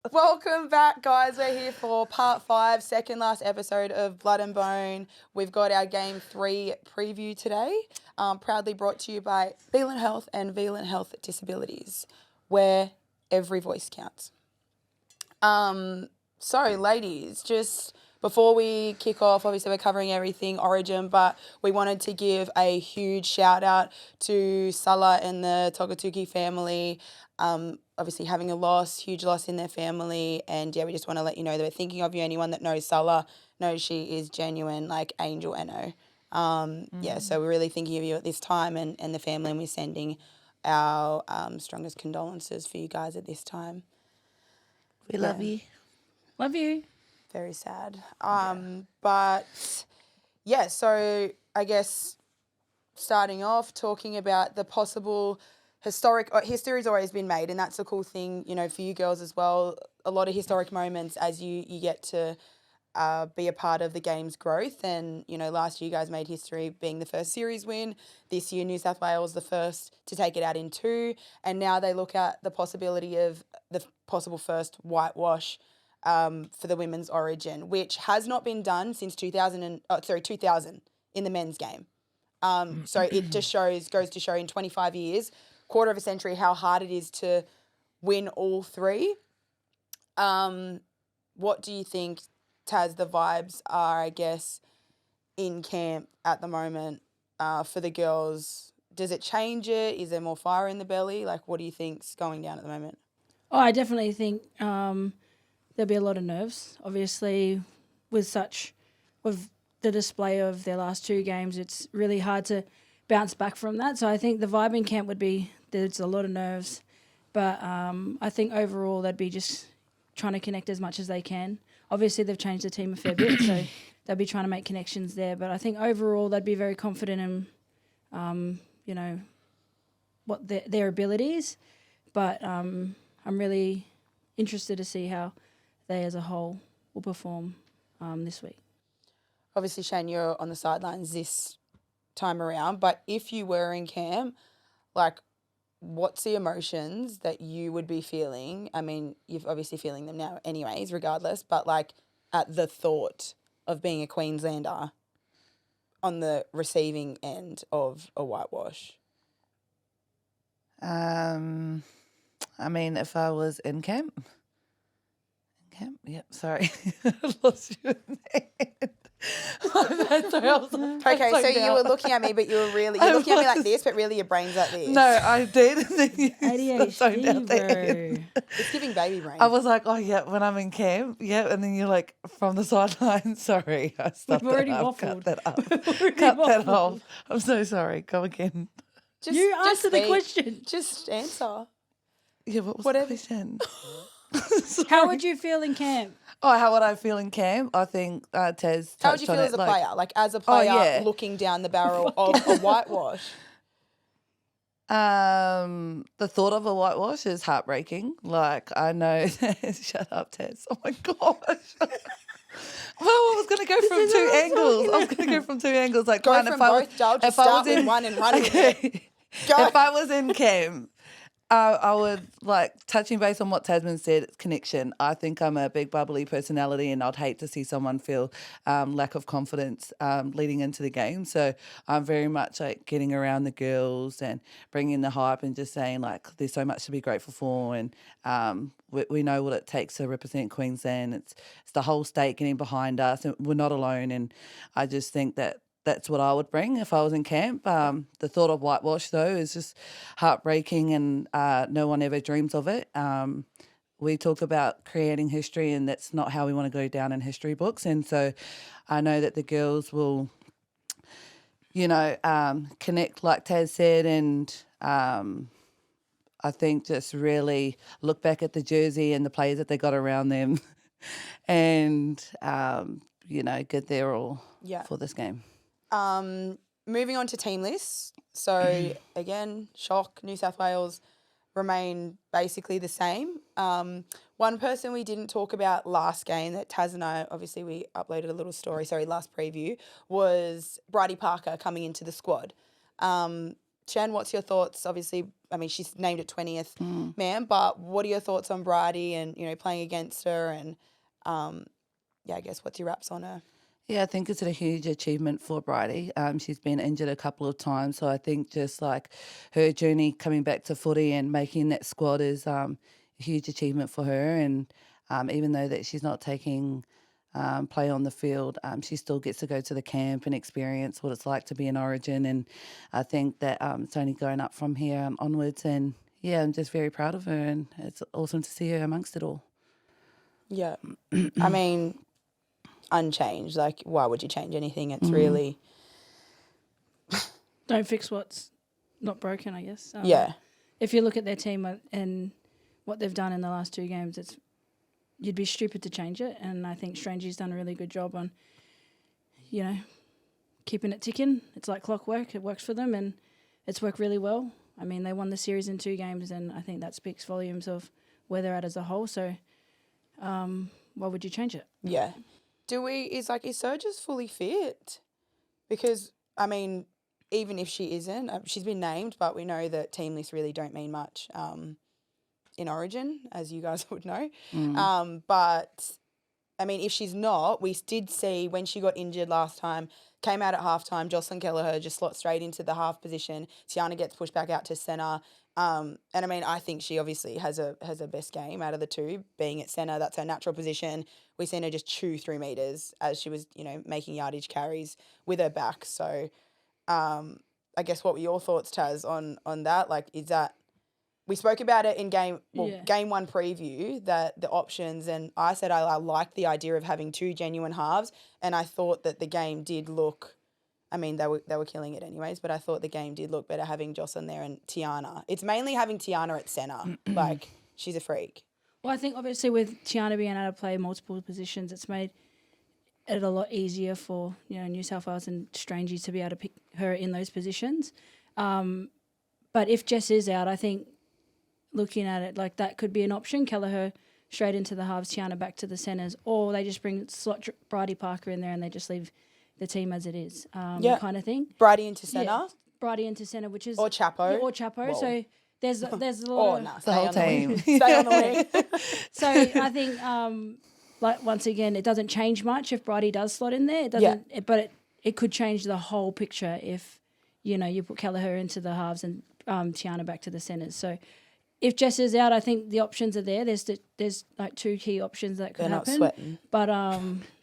Welcome back, guys. We're here for part 5, second last episode of Blood and Bone. We've got our Game 3 preview today, proudly brought to you by Velant Health and Velant Health Disabilities, where every voice counts. So, ladies, just before we kick off, obviously we're covering everything Origin, but we wanted to give a huge shout out to Salah and the Togatuki family. Obviously having a loss, huge loss in their family, and yeah, we just want to let you know that we're thinking of you. Anyone that knows Salah knows she is genuine, like angel Eno. Yeah, so we're really thinking of you at this time and the family, and we're sending our strongest condolences for you guys at this time. We love you. Love you. Very sad. But yeah, so I guess starting off talking about the possible history's always been made, and that's a cool thing, you know, for you girls as well. A lot of historic moments as you get to be a part of the game's growth. And, you know, last year you guys made history being the first series win. This year New South Wales the first to take it out in 2. And now they look at the possibility of the possible first whitewash for the women's Origin, which has not been done since 2000 in the men's game. So it just goes to show in 25 years, quarter of a century, how hard it is to win all 3. What do you think, Taz, the vibes are, I guess, in camp at the moment for the girls? Does it change it? Is there more fire in the belly? Like, what do you think's going down at the moment? Oh, I definitely think there'll be a lot of nerves. Obviously, with the display of their last 2 games, it's really hard to bounce back from that. So I think the vibe in camp would be there's a lot of nerves, but I think overall they'd be just trying to connect as much as they can. Obviously, they've changed the team a fair bit, so they'll be trying to make connections there. But I think overall they'd be very confident in, you know, what their abilities. But I'm really interested to see how they as a whole will perform this week. Obviously, Shan, you're on the sidelines this time around, but if you were in camp, like, what's the emotions that you would be feeling? I mean, you're obviously feeling them now anyways, regardless, but like at the thought of being a Queenslander on the receiving end of a whitewash. I mean, if I was in camp. Yep, sorry. I lost you in there. Sorry, I was Okay, so you were looking at me, but you're looking at me like this, but really your brain's like this. No, I did. And then you ADHD, bro. It's giving baby brain. I was like, oh, yeah, when I'm in camp, yeah. And then you're like, from the sideline, sorry. I stuffed We've already that up. waffled. Cut that up. Already Cut that waffled. off. I'm so sorry. Go again. You answer the speak. question. Just answer. Yeah, what was Whatever. the question? How would you feel in camp? Oh, how would I feel in camp? I think Tez How would you touched on feel it, as a player? Like as a player yeah. looking down the barrel of a whitewash? The thought of a whitewash is heartbreaking. Like, I know. Shut up, Tez. Oh, my gosh. Well, I was going to go from 2 angles. I was going to go from 2 angles. Like, Go one, from if I both, was, Dal. Just if I start was with in one and run with it. okay. Go. If I was in camp, I would, like, touching base on what Tasman said, it's connection. I think I'm a big bubbly personality, and I'd hate to see someone feel lack of confidence leading into the game. So I'm very much like getting around the girls and bringing the hype and just saying, like, there's so much to be grateful for, and we know what it takes to represent Queensland. It's the whole state getting behind us, and we're not alone. And I just think that's what I would bring if I was in camp. The thought of whitewash, though, is just heartbreaking, and no one ever dreams of it. We talk about creating history, and that's not how we want to go down in history books. And so I know that the girls will, you know, connect, like Taz said, and I think just really look back at the jersey and the players that they got around them and, you know, get there all for this game. Moving on to team lists. So, again, shock, New South Wales remain basically the same. One person we didn't talk about last game that Taz and I, obviously we uploaded a little story, last preview, was Bridie Parker coming into the squad. Shan, what's your thoughts? Obviously, I mean, she's named at 20th man, but what are your thoughts on Bridie and, playing against her and, I guess what's your raps on her? Yeah, I think it's a huge achievement for Bridie. She's been injured a couple of times, so I think just like her journey coming back to footy and making that squad is a huge achievement for her. And even though that she's not taking play on the field, she still gets to go to the camp and experience what it's like to be in Origin. And I think that it's only going up from here onwards. And yeah, I'm just very proud of her, and it's awesome to see her amongst it all. Yeah. I mean, unchanged. Like, why would you change anything? It's really... Don't fix what's not broken, I guess. yeah. If you look at their team and what they've done in the last 2 games, you'd be stupid to change it. And I think Strangey's done a really good job on, keeping it ticking. It's like clockwork. It works for them, and it's worked really well. I mean, they won the series in 2 games, and I think that speaks volumes of where they're at as a whole. So why would you change it? Yeah. Is Surges fully fit? Because, I mean, even if she isn't, she's been named, but we know that team lists really don't mean much in Origin, as you guys would know. But, I mean, if she's not, we did see when she got injured last time, came out at halftime, Jocelyn Kelleher just slots straight into the half position. Tiana gets pushed back out to centre. And I mean, I think she obviously has a best game out of the 2, being at centre. That's her natural position. We've seen her just chew 3 metres as she was, making yardage carries with her back. So, I guess what were your thoughts, Taz, on that? Like, is that we spoke about it in game 1 preview, that the options, and I said I liked the idea of having 2 genuine halves, and I thought that the game did look. I mean, they were killing it anyways, but I thought the game did look better having Jocelyn there and Tiana. It's mainly having Tiana at centre. Like, she's a freak. Well, I think obviously with Tiana being able to play multiple positions, it's made it a lot easier for New South Wales and Strangey to be able to pick her in those positions. But if Jess is out, I think looking at it like that could be an option. Kelleher straight into the halves, Tiana back to the centres, or they just bring slot Bridie Parker in there and they just leave the team as it is, kind of thing. Bridie into centre. Yeah, Bridie into centre, which is... Or Chapo. Yeah, or Chapo. Whoa. So there's a lot of... The whole team. Stay on the wing. So I think, once again, it doesn't change much if Bridie does slot in there. It doesn't, but it could change the whole picture if, you put Kelleher into the halves and Tiana back to the centres. So if Jess is out, I think the options are there. There's like 2 key options that could happen. They're not sweating. But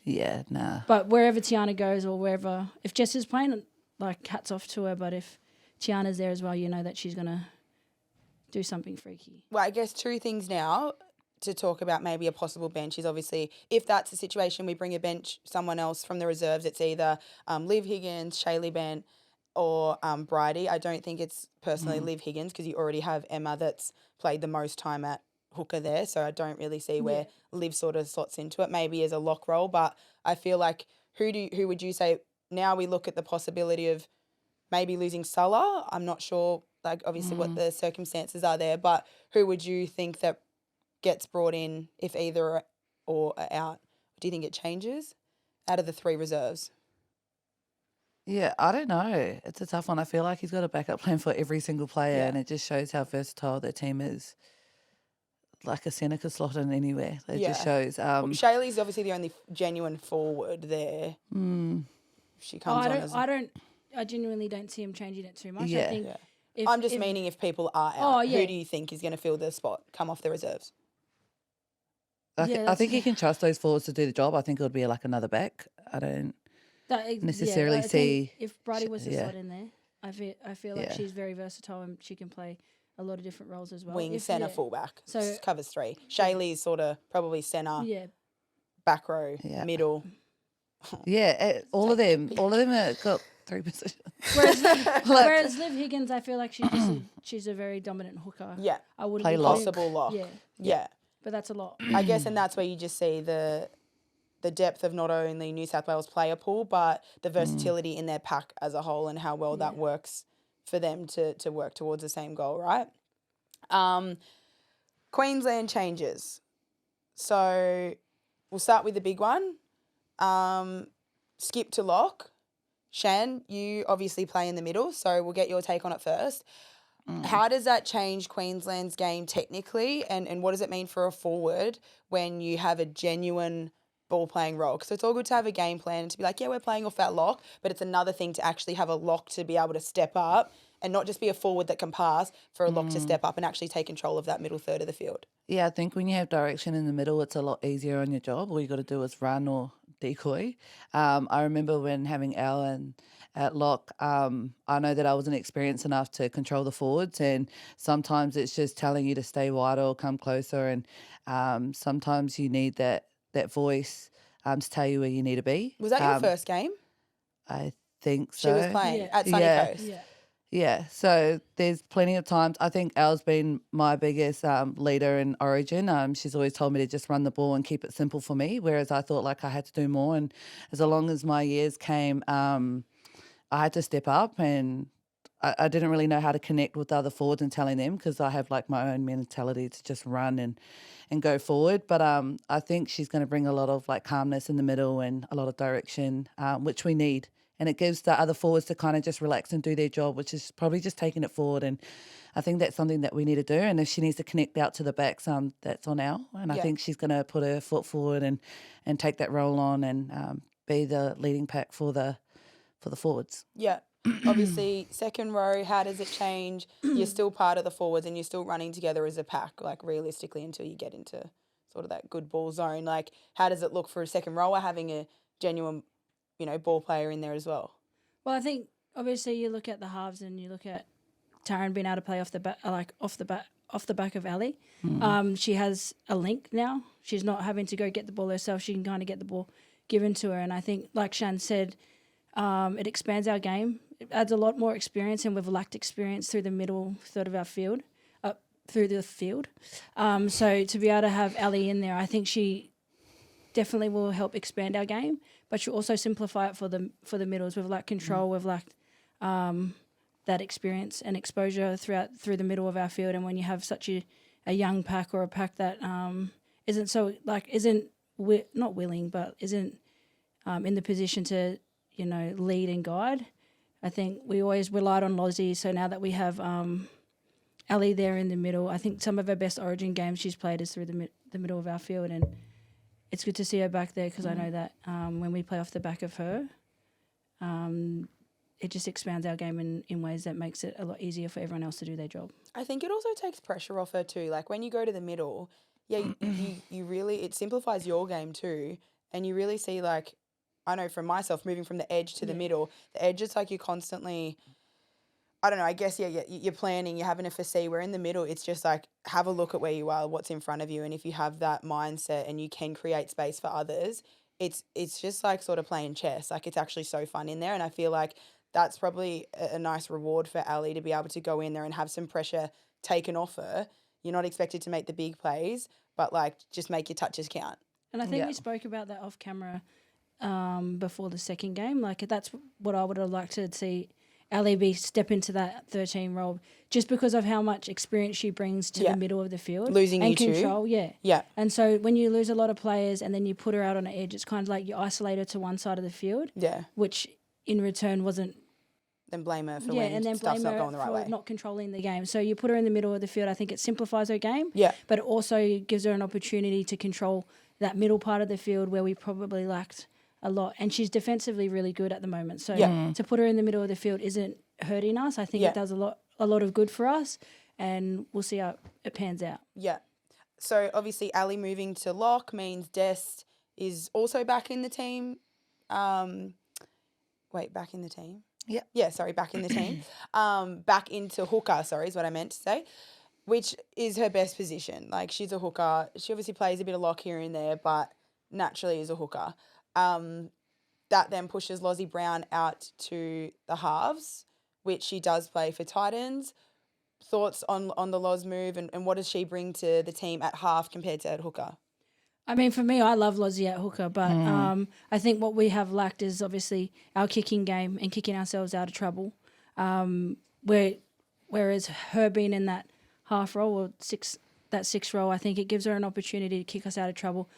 Yeah, nah. but wherever Tiana goes or wherever, if Jess is playing, like, hats off to her. But if Tiana's there as well, you know that she's going to do something freaky. Well, I guess 2 things now to talk about maybe a possible bench is obviously if that's the situation, we bring a bench, someone else from the reserves. It's either Liv Higgins, Shaylee Bent or Bridie. I don't think it's personally Liv Higgins because you already have Emma that's played the most time at hooker there, so I don't really see where Liv sort of slots into it, maybe as a lock role. But I feel like who would you say now we look at the possibility of maybe losing Sulla? I'm not sure, like, obviously what the circumstances are there, but who would you think that gets brought in if either or are out? Do you think it changes out of the 3 reserves? Yeah, I don't know. It's a tough one. I feel like he's got a backup plan for every single player, and it just shows how versatile their team is. Like a centre could slot in anywhere. It just shows. Shaylee's obviously the only genuine forward there. She comes on I genuinely don't see him changing it too much. Yeah. I think I'm just meaning if people are out, who do you think is going to fill the spot, come off the reserves? I think he can trust those forwards to do the job. I think it would be like another back. I don't necessarily see. If Bridie was to slot in there, I feel like she's very versatile and she can play a lot of different roles as well. Wing, centre, fullback. So covers 3. Shaylee's sort of probably centre, back row, middle. Yeah, all of them have got 3 positions. Whereas Liv Higgins, I feel like she's a very dominant hooker. Yeah, I wouldn't play be possible lock. Yeah, but that's a lot. I guess, and that's where you just see the depth of not only New South Wales player pool, but the versatility in their pack as a whole and how well that works for them to work towards the same goal, right? Queensland changes. So we'll start with the big one. Skip to lock. Shan, you obviously play in the middle, so we'll get your take on it first. How does that change Queensland's game technically, and what does it mean for a forward when you have a genuine ball-playing role? Because it's all good to have a game plan and to be like, yeah, we're playing off that lock, but it's another thing to actually have a lock to be able to step up and not just be a forward that can pass, for a lock to step up and actually take control of that middle third of the field. Yeah, I think when you have direction in the middle, it's a lot easier on your job. All you got to do is run or decoy. I remember when having Alan at lock, I know that I wasn't experienced enough to control the forwards, and sometimes it's just telling you to stay wider or come closer, and sometimes you need that voice to tell you where you need to be. Was that your first game? I think She so. was playing Yeah. at Sunny Yeah. Coast. Yeah. Yeah, so there's plenty of times. I think Al's been my biggest leader in Origin. She's always told me to just run the ball and keep it simple for me, whereas I thought like I had to do more. And as long as my years came, I had to step up, and I didn't really know how to connect with the other forwards and telling them, because I have like my own mentality to just run and go forward. But I think she's going to bring a lot of like calmness in the middle and a lot of direction, which we need. And it gives the other forwards to kind of just relax and do their job, which is probably just taking it forward. And I think that's something that we need to do. And if she needs to connect out to the backs, that's on Al. And I think she's going to put her foot forward and take that role on and be the leading pack for the forwards. Yeah. Obviously, second row, how does it change? You're still part of the forwards and you're still running together as a pack, like realistically, until you get into sort of that good ball zone. Like, how does it look for a second rower having a genuine, ball player in there as well? Well, I think obviously you look at the halves and you look at Taryn being able to play off the back of Ali. She has a link now. She's not having to go get the ball herself. She can kind of get the ball given to her. And I think, like Shan said, it expands our game. It adds a lot more experience, and we've lacked experience through the middle third of our field, through the field. So to be able to have Ali in there, I think she definitely will help expand our game, but she'll also simplify it for the middles. We've lacked control. We've lacked that experience and exposure through the middle of our field. And when you have such a young pack, or a pack that isn't not willing, but isn't in the position to lead and guide, I think we always relied on Lozzie. So now that we have Ali there in the middle, I think some of her best Origin games she's played is through the middle of our field, and it's good to see her back there, because I know that when we play off the back of her, it just expands our game in ways that makes it a lot easier for everyone else to do their job. I think it also takes pressure off her too. Like when you go to the middle, you really, it simplifies your game too, and you really see, like, I know from myself, moving from the edge to the middle, the edge, it's like you constantly, I don't know, I guess, you're planning, you're having a foresee. Where in the middle, it's just like, have a look at where you are, what's in front of you. And if you have that mindset and you can create space for others, it's just like sort of playing chess. Like, it's actually so fun in there. And I feel like that's probably a nice reward for Ali, to be able to go in there and have some pressure taken off her. You're not expected to make the big plays, but like, just make your touches count. And I think we spoke about that off camera before the second game. Like, that's what I would have liked to see Ali step into that 13 role, just because of how much experience she brings to the middle of the field. Losing and you control, too. Yeah. And so when you lose a lot of players and then you put her out on an edge, it's kind of like you isolate her to one side of the field. Yeah. Which in return wasn't. Then blame her for and then stuff's blame not her going the right for way. not controlling the game. So you put her in the middle of the field. I think it simplifies her game. Yeah. But it also gives her an opportunity to control that middle part of the field where we probably lacked a lot. And she's defensively really good at the moment. So to put her in the middle of the field isn't hurting us. I think it does a lot of good for us, and we'll see how it pans out. Yeah. So obviously Ali moving to lock means Dest is also back in the team. Back in the team? Yeah. Yeah, sorry, back in the team. Back into hooker, sorry, is what I meant to say, which is her best position. Like, she's a hooker. She obviously plays a bit of lock here and there, but naturally is a hooker. That then pushes Lozzie Brown out to the halves, which she does play for Titans. Thoughts on the Loz move, and what does she bring to the team at half compared to at hooker? I mean, for me, I love Lozzie at hooker, but I think what we have lacked is obviously our kicking game and kicking ourselves out of trouble. Whereas her being in that half role or six role, I think it gives her an opportunity to kick us out of trouble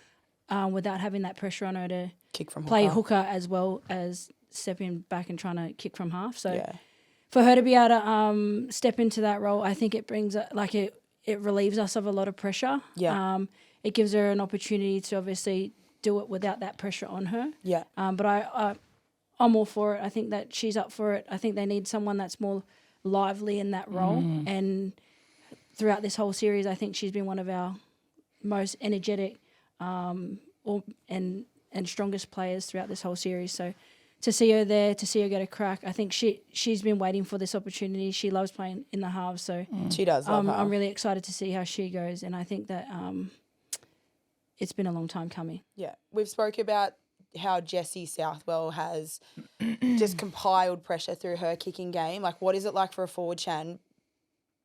without having that pressure on her to Kick from play hooker. hooker as well as stepping back and trying to kick from half. So Yeah. for her to be able to step into that role, I think it brings it relieves us of a lot of pressure. Yeah. It gives her an opportunity to obviously do it without that pressure on her. Yeah. But I'm all for it. I think that she's up for it. I think they need someone that's more lively in that role. And throughout this whole series, I think she's been one of our most energetic and strongest players throughout this whole series. So to see her there, to see her get a crack, I think she's been waiting for this opportunity. She loves playing in the halves. So She does love half. I'm really excited to see how she goes. And I think that it's been a long time coming. Yeah. We've spoke about how Jessie Southwell has just compiled pressure through her kicking game. Like, what is it like for a forward, Shan,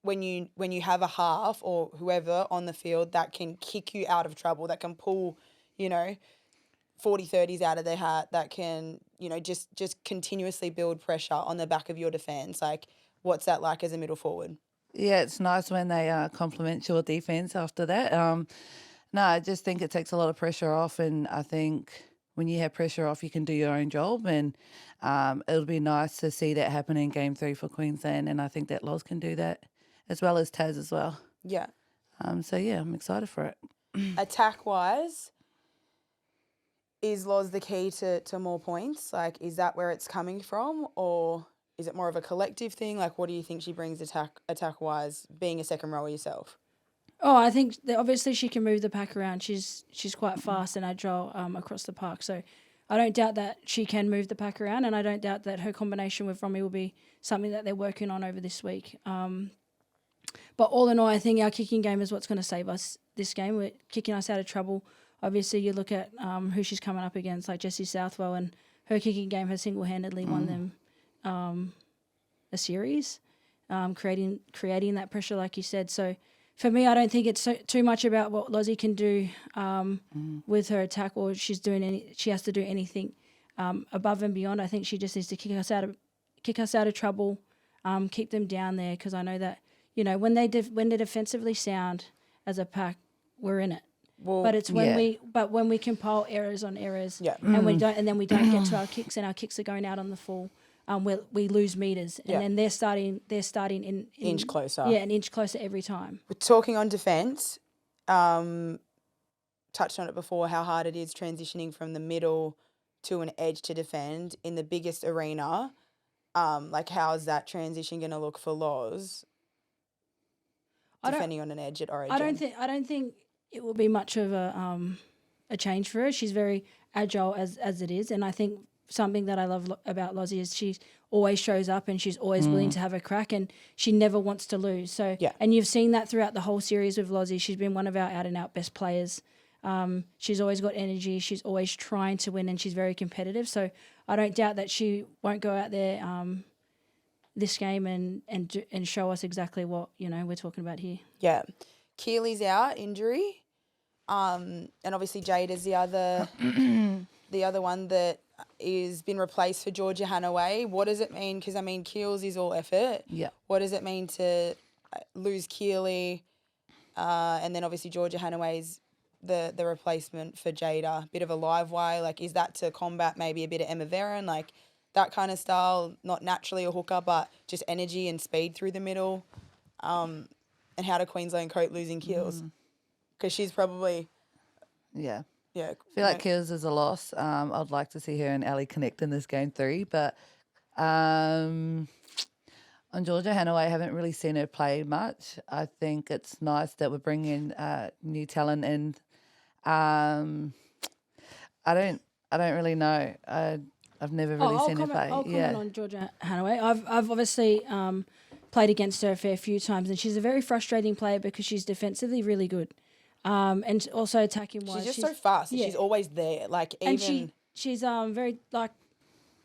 when you have a half or whoever on the field that can kick you out of trouble, that can pull, 40-30s out of their hat, that can, just continuously build pressure on the back of your defence? Like, what's that like as a middle forward? Yeah, it's nice when they compliment your defence after that. No, I just think it takes a lot of pressure off, and I think when you have pressure off, you can do your own job, and it'll be nice to see that happen in Game 3 for Queensland, and I think that Loz can do that, as well as Taz as well. Yeah. So, yeah, I'm excited for it. Attack-wise, is Loz the key to more points? Like, is that where it's coming from, or is it more of a collective thing? Like, what do you think she brings attack-wise, being a second rower yourself? Oh, I think that obviously she can move the pack around. She's quite fast and agile across the park. So I don't doubt that she can move the pack around, and I don't doubt that her combination with Romy will be something that they're working on over this week. But all in all, I think our kicking game is what's going to save us this game. We're kicking us out of trouble. Obviously, you look at who she's coming up against, like Jessie Southwell, and her kicking game has single-handedly won them a series, creating that pressure, like you said. So for me, I don't think it's too much about what Lozzie can do with her attack, or she has to do anything above and beyond. I think she just needs to kick us out of trouble, keep them down there, because I know that when they're defensively sound as a pack, we're in it. Well, but it's when we compile errors on errors, Yeah. and we don't get to our kicks, and our kicks are going out on the full. We lose meters, and then they're starting in inch closer. Yeah, an inch closer every time. We're talking on defence. Touched on it before, how hard it is transitioning from the middle to an edge to defend in the biggest arena. Like, how is that transition going to look for Loz defending on an edge at Origin? I don't think it will be much of a change for her. She's very agile as it is, and I think something that I love about Lozzie is she always shows up, and she's always willing to have a crack, and she never wants to lose. So, and you've seen that throughout the whole series with Lozzie. She's been one of our out-and-out best players. She's always got energy. She's always trying to win, and she's very competitive. So I don't doubt that she won't go out there this game and show us exactly what we're talking about here. Yeah. Keely's out, injury. And obviously Jada's the other one that is been replaced for Georgia Hanaway. What does it mean? Because, Keels is all effort. Yeah. What does it mean to lose Keely? And then obviously Georgia Hanaway's the replacement for Jada. Bit of a live wire. Like, is that to combat maybe a bit of Emma Veron? Like, that kind of style, not naturally a hooker, but just energy and speed through the middle. And how do Queensland cope losing Keels? Because she's probably... Yeah. Yeah. I feel like Keels is a loss. I'd like to see her and Ali connect in this Game 3, but on Georgia Hanaway, I haven't really seen her play much. I think it's nice that we're bringing new talent in. I don't really know. I've never really seen her play. I'll comment on Georgia Hanaway. I've obviously played against her a fair few times, and she's a very frustrating player because she's defensively really good. And also attacking wise, she's just so fast. Yeah. She's always there. Like, even... And she's very,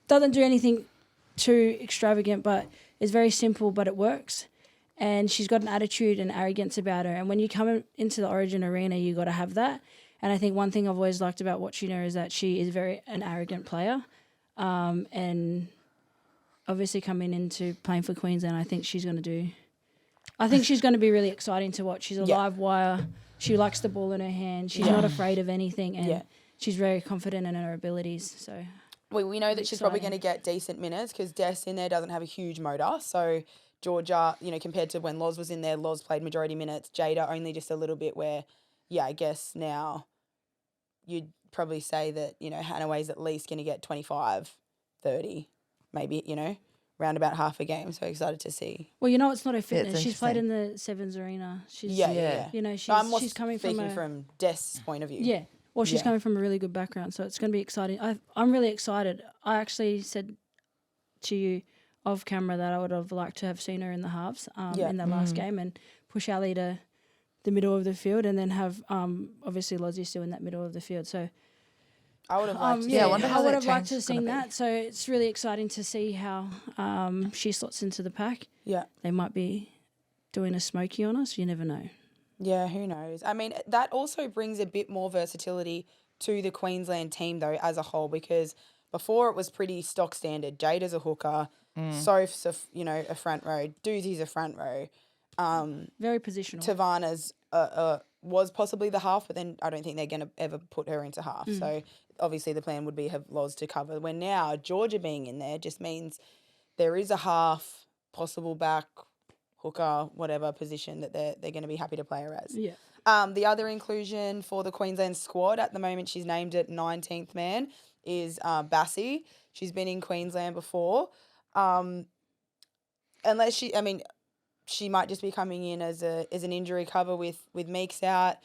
doesn't do anything too extravagant, but it's very simple, but it works. And she's got an attitude and arrogance about her. And when you come into the Origin arena, you got to have that. And I think one thing I've always liked about watching her is that she is an arrogant player. And obviously coming into playing for Queensland, I think she's going to be really exciting to watch. She's a live wire. She likes the ball in her hand. She's not afraid of anything, and she's very confident in her abilities. So, we know that she's probably going Exciting. to get decent minutes because Des in there doesn't have a huge motor. So Georgia, compared to when Loz was in there, Loz played majority minutes. Jada only just a little bit where, I guess now you'd probably say that, Hanaway's at least going to get 25, 30, maybe, round about half a game. So excited to see. Well, it's not her fitness. it's She's played in the Sevens arena. She's Yeah. she's coming from from Des' point of view. Yeah. Well, she's Yeah. coming from a really good background, so it's going to be exciting. I'm really excited. I actually said to you off camera that I would have liked to have seen her in the halves in that last game and push Ali to the middle of the field and then have obviously Lozzie still in that middle of the field. So I would have liked to Yeah, I see wonder it. how I would that have liked to change have is gonna seen be. that. So it's really exciting to see how she slots into the pack. Yeah. They might be doing a smoky on us. You never know. Yeah, who knows? I mean, that also brings a bit more versatility to the Queensland team, though, as a whole, because before it was pretty stock standard. Jada's a hooker, Soph's a front row, Doozie's a front row, Very positional. Tavana's was possibly the half, but then I don't think they're going to ever put her into half. So obviously the plan would be have Loz to cover. When now Georgia being in there just means there is a half, possible back, hooker, whatever position that they're going to be happy to play her as. Yeah. The other inclusion for the Queensland squad at the moment, she's named at 19th man, is Bassie. She's been in Queensland before. Unless she might just be coming in as an injury cover with Meeks out.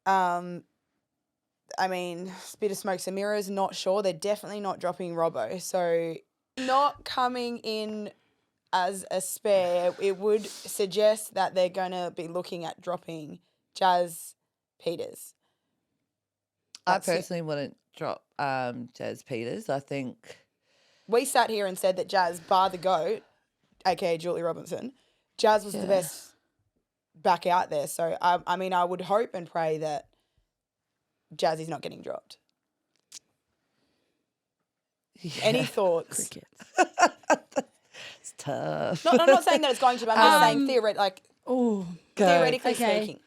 A bit of smokes and mirrors, not sure. They're definitely not dropping Robbo. So not coming in as a spare, it would suggest that they're going to be looking at dropping Jazz Peters. I That's it. personally wouldn't drop Jazz Peters. I think We sat here and said that Jazz, bar the GOAT, aka Julie Robinson, Jazz was the best back out there. So, I would hope and pray that Jazz is not getting dropped. Any thoughts? Cricket. it's tough. I'm not saying that it's going to, but I'm just saying theoretically Okay. speaking.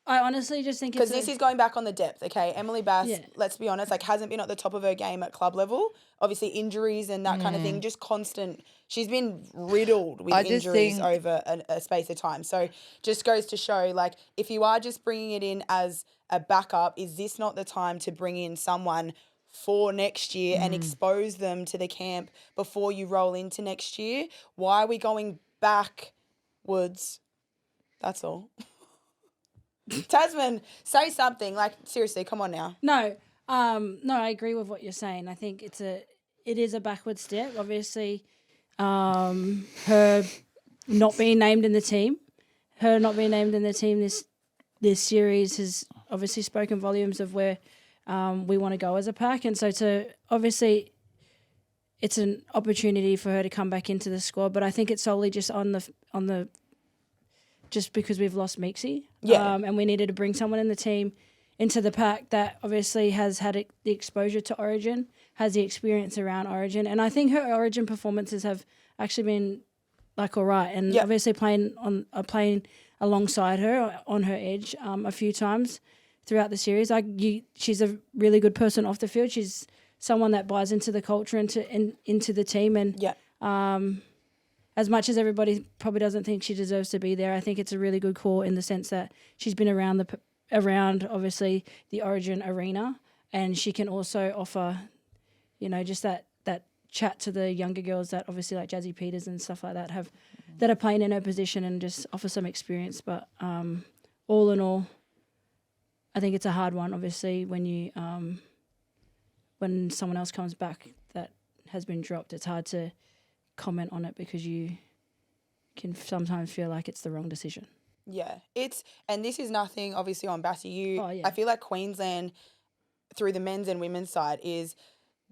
I honestly just think Because this is going back on the depth, okay? Emily Bass, Yeah. let's be honest, hasn't been at the top of her game at club level. Obviously, injuries and that kind of thing, just constant. She's been riddled with I just injuries think- over a space of time. So just goes to show, if you are just bringing it in as a backup, is this not the time to bring in someone for next year and expose them to the camp before you roll into next year? Why are we going backwards? That's all. Tasman, say something. Seriously, come on now. No, I agree with what you're saying. I think it is a backward step. Obviously, her not being named in the team, this series has obviously spoken volumes of where we want to go as a pack, and so it's an opportunity for her to come back into the squad. But I think it's solely just on the just because we've lost Meeksy. Yeah. And we needed to bring someone in the team into the pack that obviously has had the exposure to Origin, has the experience around Origin. And I think her Origin performances have actually been all right. And obviously playing alongside her on her edge a few times throughout the series. She's a really good person off the field. She's someone that buys into the culture into the team. And as much as everybody probably doesn't think she deserves to be there, I think it's a really good call in the sense that she's been around obviously the Origin arena, and she can also offer, just that chat to the younger girls that obviously like Jazzy Peters and stuff like that that are playing in her position and just offer some experience. But all in all, I think it's a hard one. Obviously, when you when someone else comes back that has been dropped, it's hard to comment on it because you can sometimes feel like it's the wrong decision. Yeah, and this is nothing obviously on Bassie. Oh, yeah. I feel like Queensland, through the men's and women's side, is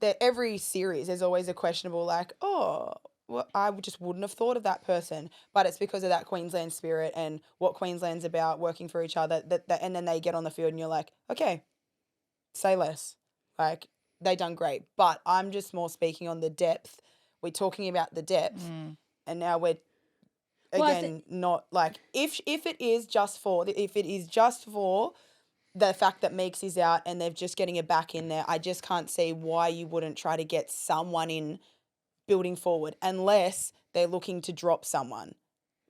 that every series there's always a questionable I just wouldn't have thought of that person, but it's because of that Queensland spirit and what Queensland's about, working for each other. That and then they get on the field and you're like, okay, say less. They done great, but I'm just more speaking on the depth. We're talking about the depth, and now we're again not if it is just for the fact that Meeks is out and they're just getting her back in there, I just can't see why you wouldn't try to get someone in building forward unless they're looking to drop someone.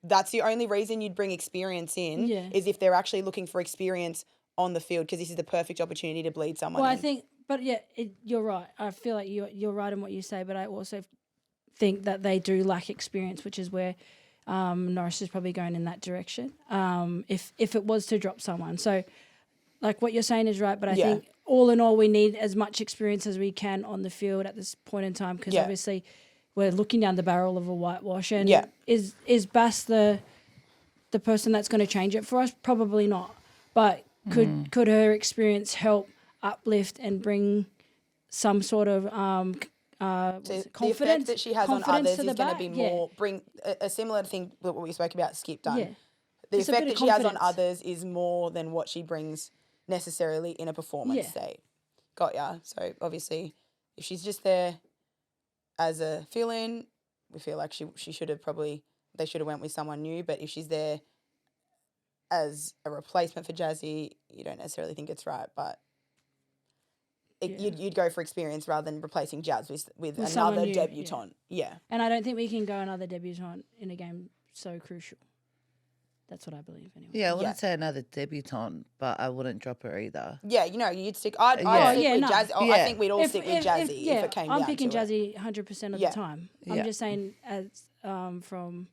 That's the only reason you'd bring experience in is if they're actually looking for experience on the field, because this is the perfect opportunity to bleed someone in. Well, I think, but yeah, you're right. I feel like you're right in what you say, but I also think that they do lack experience, which is where Norris is probably going in that direction. If it was to drop someone, so like what you're saying is right, but I think all in all, we need as much experience as we can on the field at this point in time, because obviously we're looking down the barrel of a whitewash, and is Bass the person that's going to change it for us? Probably not, but could her experience help uplift and bring some sort of confidence? The effect that she has on others is going to be more bring a similar thing to what we spoke about Skip done. Yeah. The Just a effect bit that of she has on confidence. others is more than what she brings necessarily in a performance state. Got ya. So obviously, if she's just there as a fill-in, we feel like she should have they should have went with someone new. But if she's there as a replacement for Jazzy, you don't necessarily think it's right. But you'd go for experience rather than replacing Jazz with another new, debutant. Yeah. And I don't think we can go another debutant in a game so crucial. That's what I believe anyway. Yeah, I wouldn't say another debutante, but I wouldn't drop her either. Yeah, you'd stick. I'd stick with Jazzy. Yeah. I think we'd all stick with Jazzy if it came down to it. I'm picking Jazzy 100% of the time. Yeah. I'm just saying as from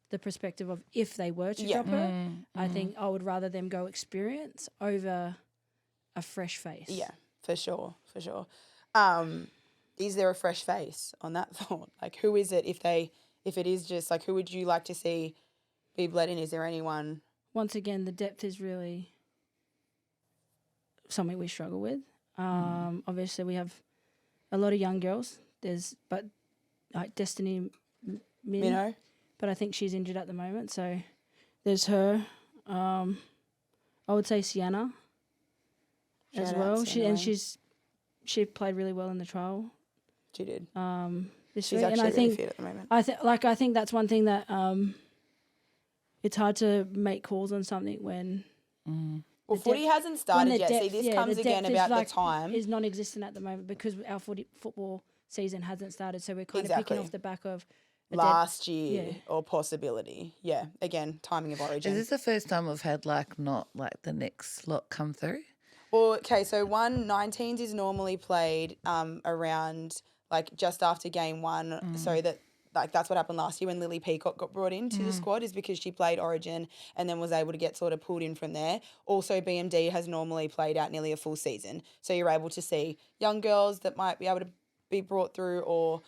the perspective of if they were to drop her, I think I would rather them go experience over a fresh face. Yeah, for sure. Is there a fresh face on that thought? Like, who is it if it is just like, who would you like to see be bled in? Is there anyone? Once again, the depth is really something we struggle with. Obviously, we have a lot of young girls. But Destiny Minnow, but I think she's injured at the moment. So there's her. I would say Sienna as well. She played really well in the trial. She did. This She's week. actually And I really think fit at the moment. I think that's one thing that it's hard to make calls on something when. Well, footy hasn't started yet. depth, See, this comes again about the time. Is non-existent at the moment because our football season hasn't started. So we're kind of picking off the back of last year or possibility. Yeah, again, timing of origin. Is this the first time we've had not the next lot come through? Well, okay, so 19s is normally played around just after game one, so that that's what happened last year when Lily Peacock got brought into the squad, is because she played Origin and then was able to get sort of pulled in from there. Also, BMD has normally played out nearly a full season, so you're able to see young girls that might be able to be brought through, or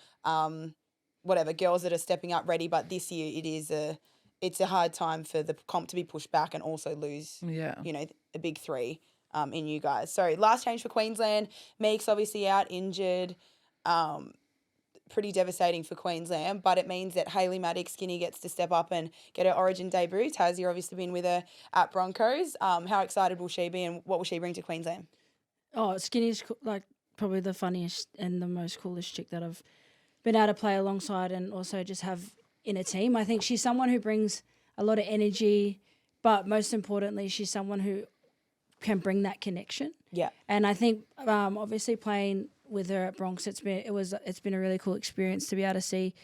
whatever, girls that are stepping up ready. But this year it's a hard time for the comp to be pushed back and also lose a big three in you guys. So last change for Queensland, Meeks obviously out injured. Pretty devastating for Queensland, but it means that Hayley MADDICK Skinny gets to step up and get her Origin debut. Taz, you've obviously been with her at Broncos. How excited will she be, and what will she bring to Queensland? Oh, Skinny's probably the funniest and the most coolest chick that I've been able to play alongside and also just have in a team. I think she's someone who brings a lot of energy, but most importantly, she's someone who can bring that connection. Yeah. And I think obviously playing with her at Bronx, it's been a really cool experience to be able to see.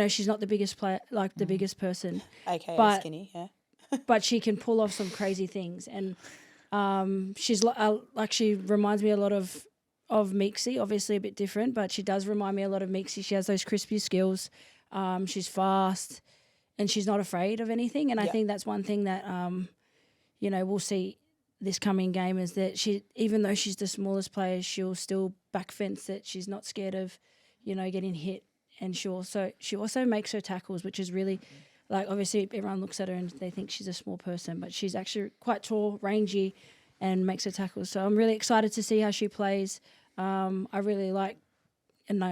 She's not the biggest player, the biggest person, AKA Skinny, yeah. but she can pull off some crazy things, and she's she reminds me a lot of Meeksy. Obviously a bit different, but she does remind me a lot of Meeksy. She has those crispy skills. She's fast, and she's not afraid of anything. And I think that's one thing that we'll see this coming game, is that even though she's the smallest player, she'll still back fence it. She's not scared of, getting hit, and she also makes her tackles, which is really, obviously everyone looks at her and they think she's a small person, but she's actually quite tall, rangy, and makes her tackles. So I'm really excited to see how she plays. I've really liked and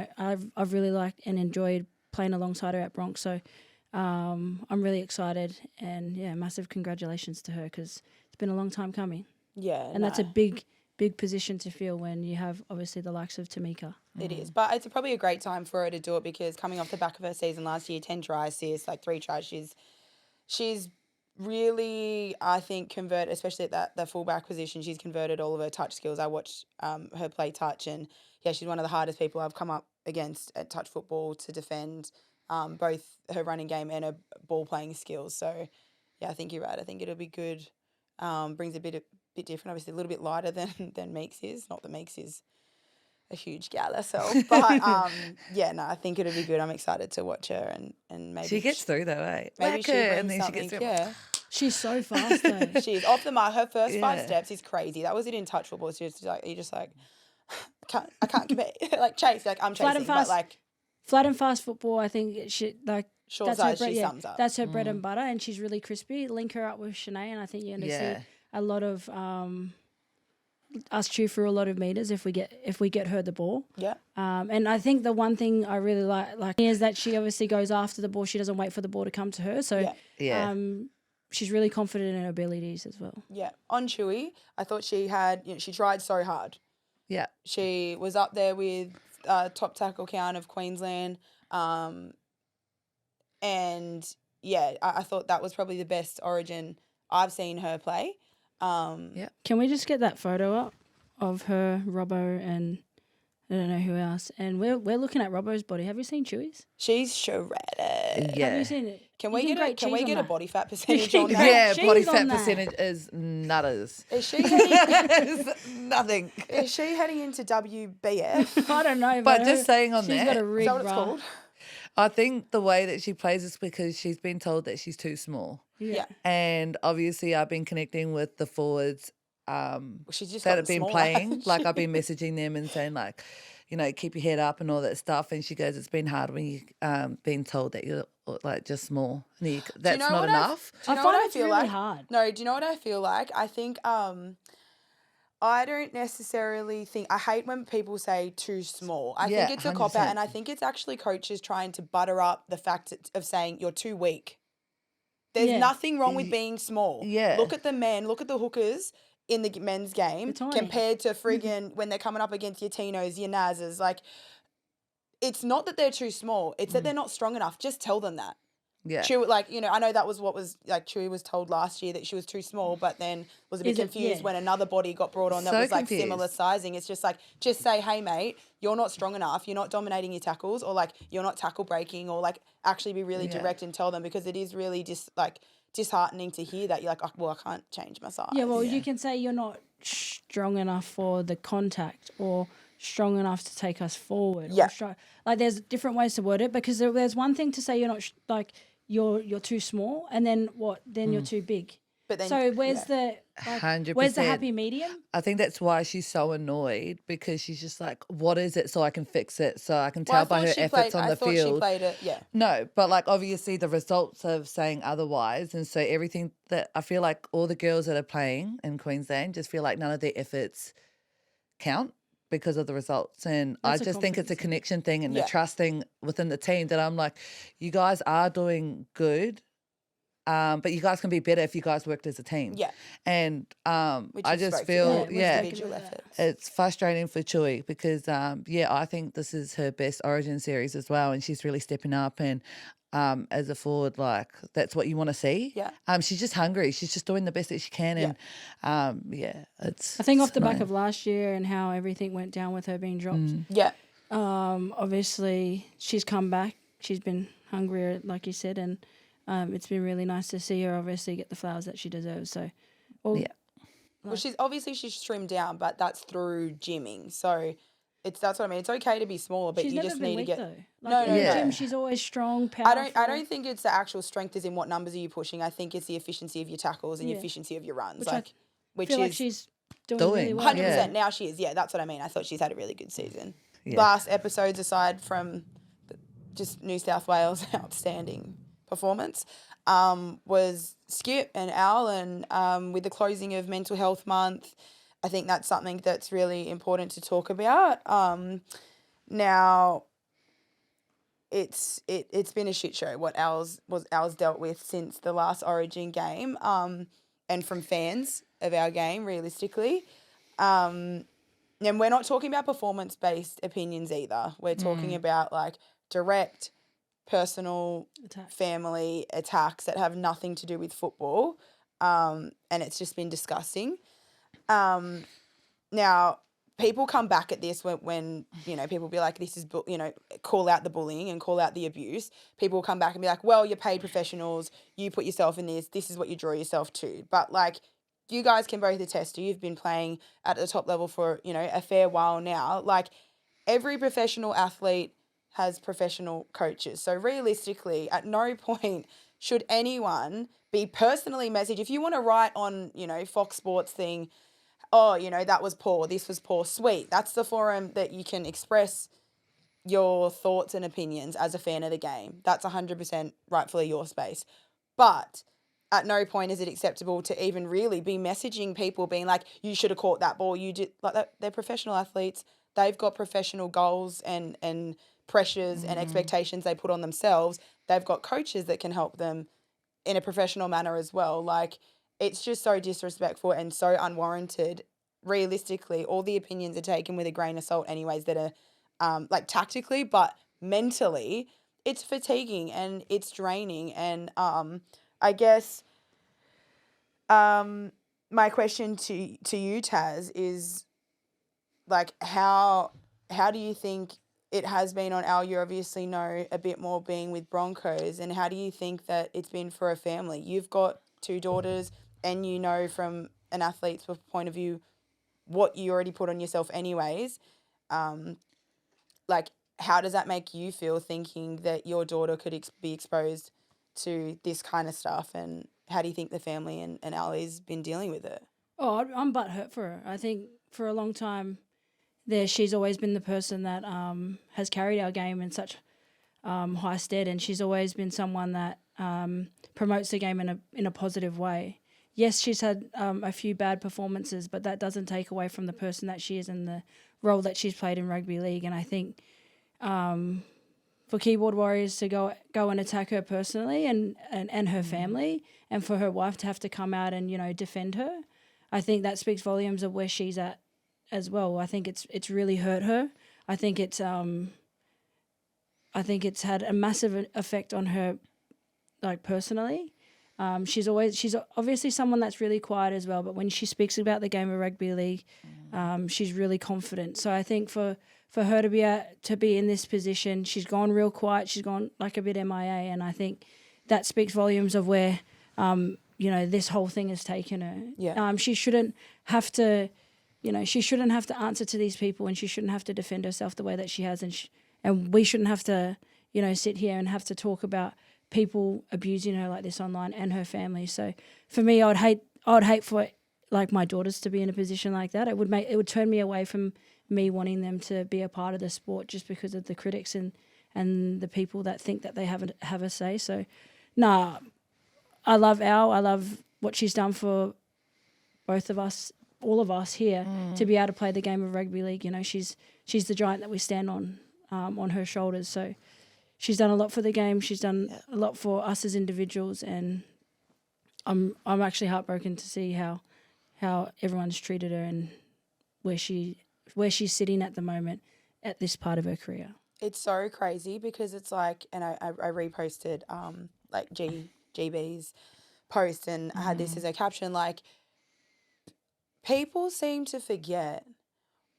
enjoyed playing alongside her at Bronx. So I'm really excited, and massive congratulations to her, because it's been a long time coming. Yeah. And that's a big position to fill when you have obviously the likes of Tamika. It is, but it's probably a great time for her to do it, because coming off the back of her season last year, 10 try assists, 3 tries, she's really, I think, especially at the fullback position, she's converted all of her touch skills. I watched her play touch, and yeah, she's one of the hardest people I've come up against at touch football to defend both her running game and her ball playing skills. So yeah, I think you're right. I think it'll be good. Brings a bit different, obviously a little bit lighter than Meeks is. Not that Meeks is a huge gal herself, but yeah, no, I think it'll be good. I'm excited to watch her and maybe She gets through though, eh? maybe she Whack her, brings and then something. she gets through. Yeah, She's so fast though. she's off the mark. Her first 5 Yeah. steps is crazy. That was it in touch football. It's just like you're just like I can't compete. Like chase, like I'm Flat chasing, and but fast. like Flat and fast football, I think she like short that's her size, bread, she yeah, sums up. that's her bread and butter, and she's really crispy. Link her up with Shanae, and I think you're going to Yeah. see a lot of us chew through a lot of meters if we get her the ball. Yeah. And I think the one thing I really like is that she obviously goes after the ball. She doesn't wait for the ball to come to her. So Yeah. Yeah. she's really confident in her abilities as well. Yeah. On Chewy, I thought she had, she tried so hard. Yeah. She was up there with top tackle count of Queensland. And yeah, I thought that was probably the best Origin I've seen her play. Can we just get that photo up of her, Robbo, and I don't know who else? And we're looking at Robbo's body. Have you seen Chewy's? She's shredded. Have Yeah. you seen it? Can You we can get grate a can cheese we on get a that. body fat percentage on that? Yeah, She's body on fat that. percentage is nutters. Is she heading, Nothing. is she heading into WBF? I don't know, But her- just saying on she's that, got a Is rig that what it's bra. called? I think the way that she plays is because she's been told that she's too small. Yeah. And obviously I've been connecting with the forwards She's just that gotten have been smaller, playing. hasn't Like she? I've been messaging them and saying like, keep your head up and all that stuff. And she goes, it's been hard when you been told that you're like just small. And that's know not what enough. Do you know I find what I it's feel really like? hard. No, do you know what I feel like? I think I don't necessarily think I hate when people say too small. I Yeah, think it's a cop out, 100%. and I think it's actually coaches trying to butter up the fact of saying you're too weak. There's Yeah. nothing wrong with being small. Yeah. Look at the men, look at the hookers in the men's game They're tiny. compared to friggin' when they're coming up against your Tinos, your Nazes. Like, it's not that they're too small. It's that they're not strong enough. Just tell them that. Yeah. Chewy, I know that was what was like Chewy was told last year that she was too small, but then was a bit Is it- confused yeah. when another body got brought on that So was like confused. similar sizing. It's just like, just say, hey mate, you're not strong enough. You're not dominating your tackles, or like you're not tackle breaking, or like actually be really direct and tell them, because it is really just like disheartening to hear that you're like, oh, well, I can't change my size. Yeah, well, you can say you're not strong enough for the contact or strong enough to take us forward. Yeah. Like there's different ways to word it, because there's one thing to say you're not you're too small, and then what? Then you're too big. But then, So where's yeah. the 100%. where's the happy medium? I think that's why she's so annoyed, because she's just like, what is it so I can fix it? So I can Well, tell by her efforts on the I thought she field. played it, yeah. No, but like obviously the results of saying otherwise. And so everything that I feel like all the girls that are playing in Queensland just feel like none of their efforts count because of the results. And That's I a just think it's a confidence thing. connection thing and Yeah. the trust thing within the team that I'm like, you guys are doing good. But you guys can be better if you guys worked as a team. Yeah. And Which I you just spoke to, feel, yeah, it was yeah, individual Yeah. efforts. it's frustrating for Chewy because, I think this is her best Origin series as well, and she's really stepping up. And as a forward, like that's what you want to see. Yeah. She's just hungry. She's just doing the best that she can, and it's. I think off it's the back annoying. of last year and how everything went down with her being dropped. Yeah. Obviously she's come back. She's been hungrier, like you said, and it's been really nice to see her obviously get the flowers that she deserves. So, Yeah. Well, she's trimmed down, but that's through gymming. So that's what I mean. It's okay to be smaller, but she's you never just been need to weak get. though. No, Like no, in the no. gym, she's always strong, powerful. I don't think it's the actual strength as in what numbers are you pushing. I think it's the efficiency of your tackles and your Yeah. efficiency of your runs. Which I Which feel like is she's doing Doing. really well. 100%. Now she is. Yeah, that's what I mean. I thought she's had a really good season. Yeah. Last episodes aside from just New South Wales' outstanding performance was Skip and Al, and with the closing of Mental Health Month, I think that's something that's really important to talk about. Now, it's been a shit show what Al's dealt with since the last Origin game, and from fans of our game, realistically. And we're not talking about performance-based opinions either. We're talking about like direct, personal Attacks. family attacks that have nothing to do with football, and it's just been disgusting. Now, people come back at this when people be like, this is, call out the bullying and call out the abuse. People come back and be like, well, you're paid professionals. You put yourself in this. This is what you draw yourself to. But, like, you guys can both attest to, you've been playing at the top level for, a fair while now. Like, every professional athlete has professional coaches. So realistically, at no point should anyone be personally messaged. If you want to write on, Fox Sports thing, oh, that was poor, this was poor, sweet. That's the forum that you can express your thoughts and opinions as a fan of the game. That's 100% rightfully your space. But at no point is it acceptable to even really be messaging people being like, you should have caught that ball. You did like that. They're professional athletes. They've got professional goals and pressures and expectations they put on themselves. They've got coaches that can help them in a professional manner as well. Like, it's just so disrespectful and so unwarranted. Realistically, all the opinions are taken with a grain of salt anyways that are like tactically, but mentally it's fatiguing and it's draining. And I guess my question to you, Taz, is like how do you think it has been on Al? You obviously know a bit more being with Broncos, and how do you think that it's been for a family? You've got 2 daughters, and you know from an athlete's point of view what you already put on yourself anyways. Like, how does that make you feel thinking that your daughter could be exposed to this kind of stuff, and how do you think the family and Ali's been dealing with it? Oh, I'm butthurt for her. I think for a long time she's always been the person that has carried our game in such high stead, and she's always been someone that promotes the game in a positive way. Yes, she's had a few bad performances, but that doesn't take away from the person that she is and the role that she's played in rugby league. And I think for keyboard warriors to go and attack her personally and her family, and for her wife to have to come out and defend her, I think that speaks volumes of where she's at as well. I think it's really hurt her. I think it's had a massive effect on her, like, personally. She's obviously someone that's really quiet as well, but when she speaks about the game of rugby league, she's really confident. So I think for her to be in this position, she's gone real quiet. She's gone like a bit MIA, and I think that speaks volumes of where this whole thing has taken her. Yeah. She shouldn't have to. She shouldn't have to answer to these people, and she shouldn't have to defend herself the way that she has, and we shouldn't have to, sit here and have to talk about people abusing her like this online and her family. So for me, I would hate for like my daughters to be in a position like that. It would turn me away from me wanting them to be a part of the sport just because of the critics and the people that think that they have a say. So, I love Al. I love what she's done for both of us, all of us here, to be able to play the game of rugby league. She's the giant that we stand on her shoulders. So she's done a lot for the game. She's done a lot for us as individuals, and I'm actually heartbroken to see how everyone's treated her and where she's sitting at the moment at this part of her career. It's so crazy because it's like, and I reposted like GB's post and I had this as a caption, like, people seem to forget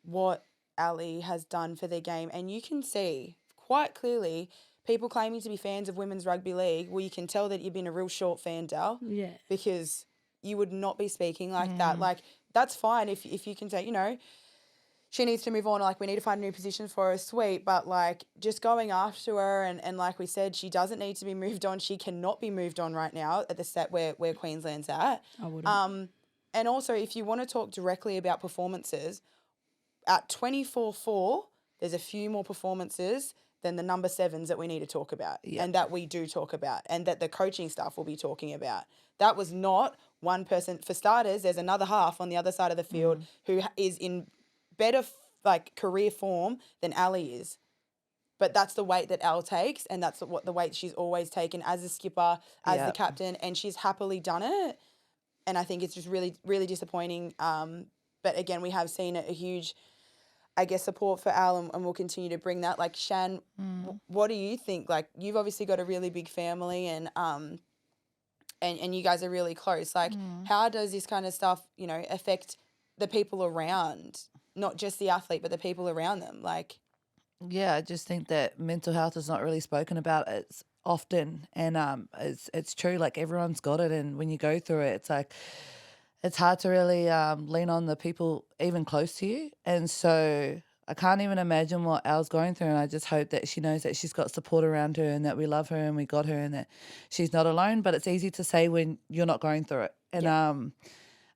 what Ali has done for their game, and you can see quite clearly people claiming to be fans of women's rugby league. Well, you can tell that you've been a real short fan, Dal. Yeah. Because you would not be speaking like that. Like, that's fine if you can say, she needs to move on, or like we need to find a new position for her, sweet. But like just going after her and like we said, she doesn't need to be moved on. She cannot be moved on right now at the set where Queensland's at. I wouldn't. And also, if you want to talk directly about performances, at 24-4, there's a few more performances than the number 7s that we need to talk about and that we do talk about and that the coaching staff will be talking about. That was not one person. For starters, there's another half on the other side of the field who is in better career form than Ali is. But that's the weight that Al takes, and that's what the weight she's always taken as a skipper, as the captain, and she's happily done it. And I think it's just really, really disappointing. But again, we have seen a huge, I guess, support for Al, and we'll continue to bring that. Like, Shan, what do you think? Like, you've obviously got a really big family, and you guys are really close. Like, how does this kind of stuff, you know, affect the people around, not just the athlete, but the people around them? Like, Yeah, I just think that mental health is not really spoken about as often, and it's true. Like, everyone's got it, and when you go through it, it's like it's hard to really lean on the people even close to you, and so I can't even imagine what Al's going through, and I just hope that she knows that she's got support around her, and that we love her and we got her, and that she's not alone. But it's easy to say when you're not going through it, and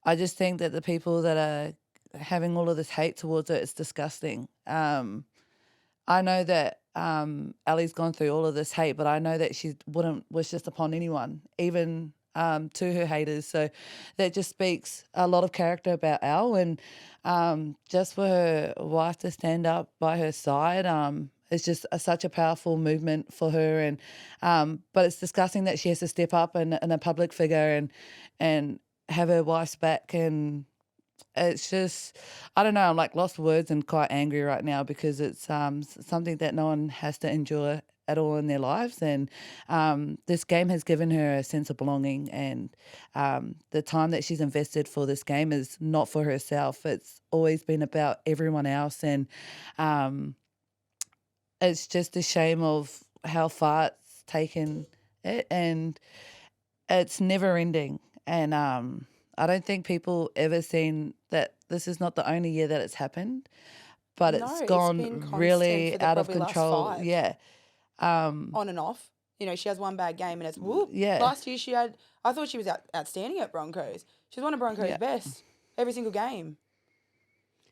I just think that the people that are having all of this hate towards it, it's disgusting. I know that Ali's gone through all of this hate, but I know that she wouldn't wish this upon anyone, even to her haters. So that just speaks a lot of character about Al, and just for her wife to stand up by her side, it's just such a powerful movement for her. And but it's disgusting that she has to step up and a public figure and have her wife's back, and it's just, I don't know, I'm like lost for words and quite angry right now, because it's something that no one has to endure at all in their lives. And this game has given her a sense of belonging, and the time that she's invested for this game is not for herself. It's always been about everyone else. And it's just a shame of how far it's taken it, and it's never ending. And I don't think people ever seen that this is not the only year that it's happened, but No, it's it's gone been constant really for the out of probably last control. 5. Yeah. On and off. You know, she has one bad game and it's whoop. Yeah. Last year I thought she was outstanding at Broncos. She's one of Broncos' Yeah. best every single game.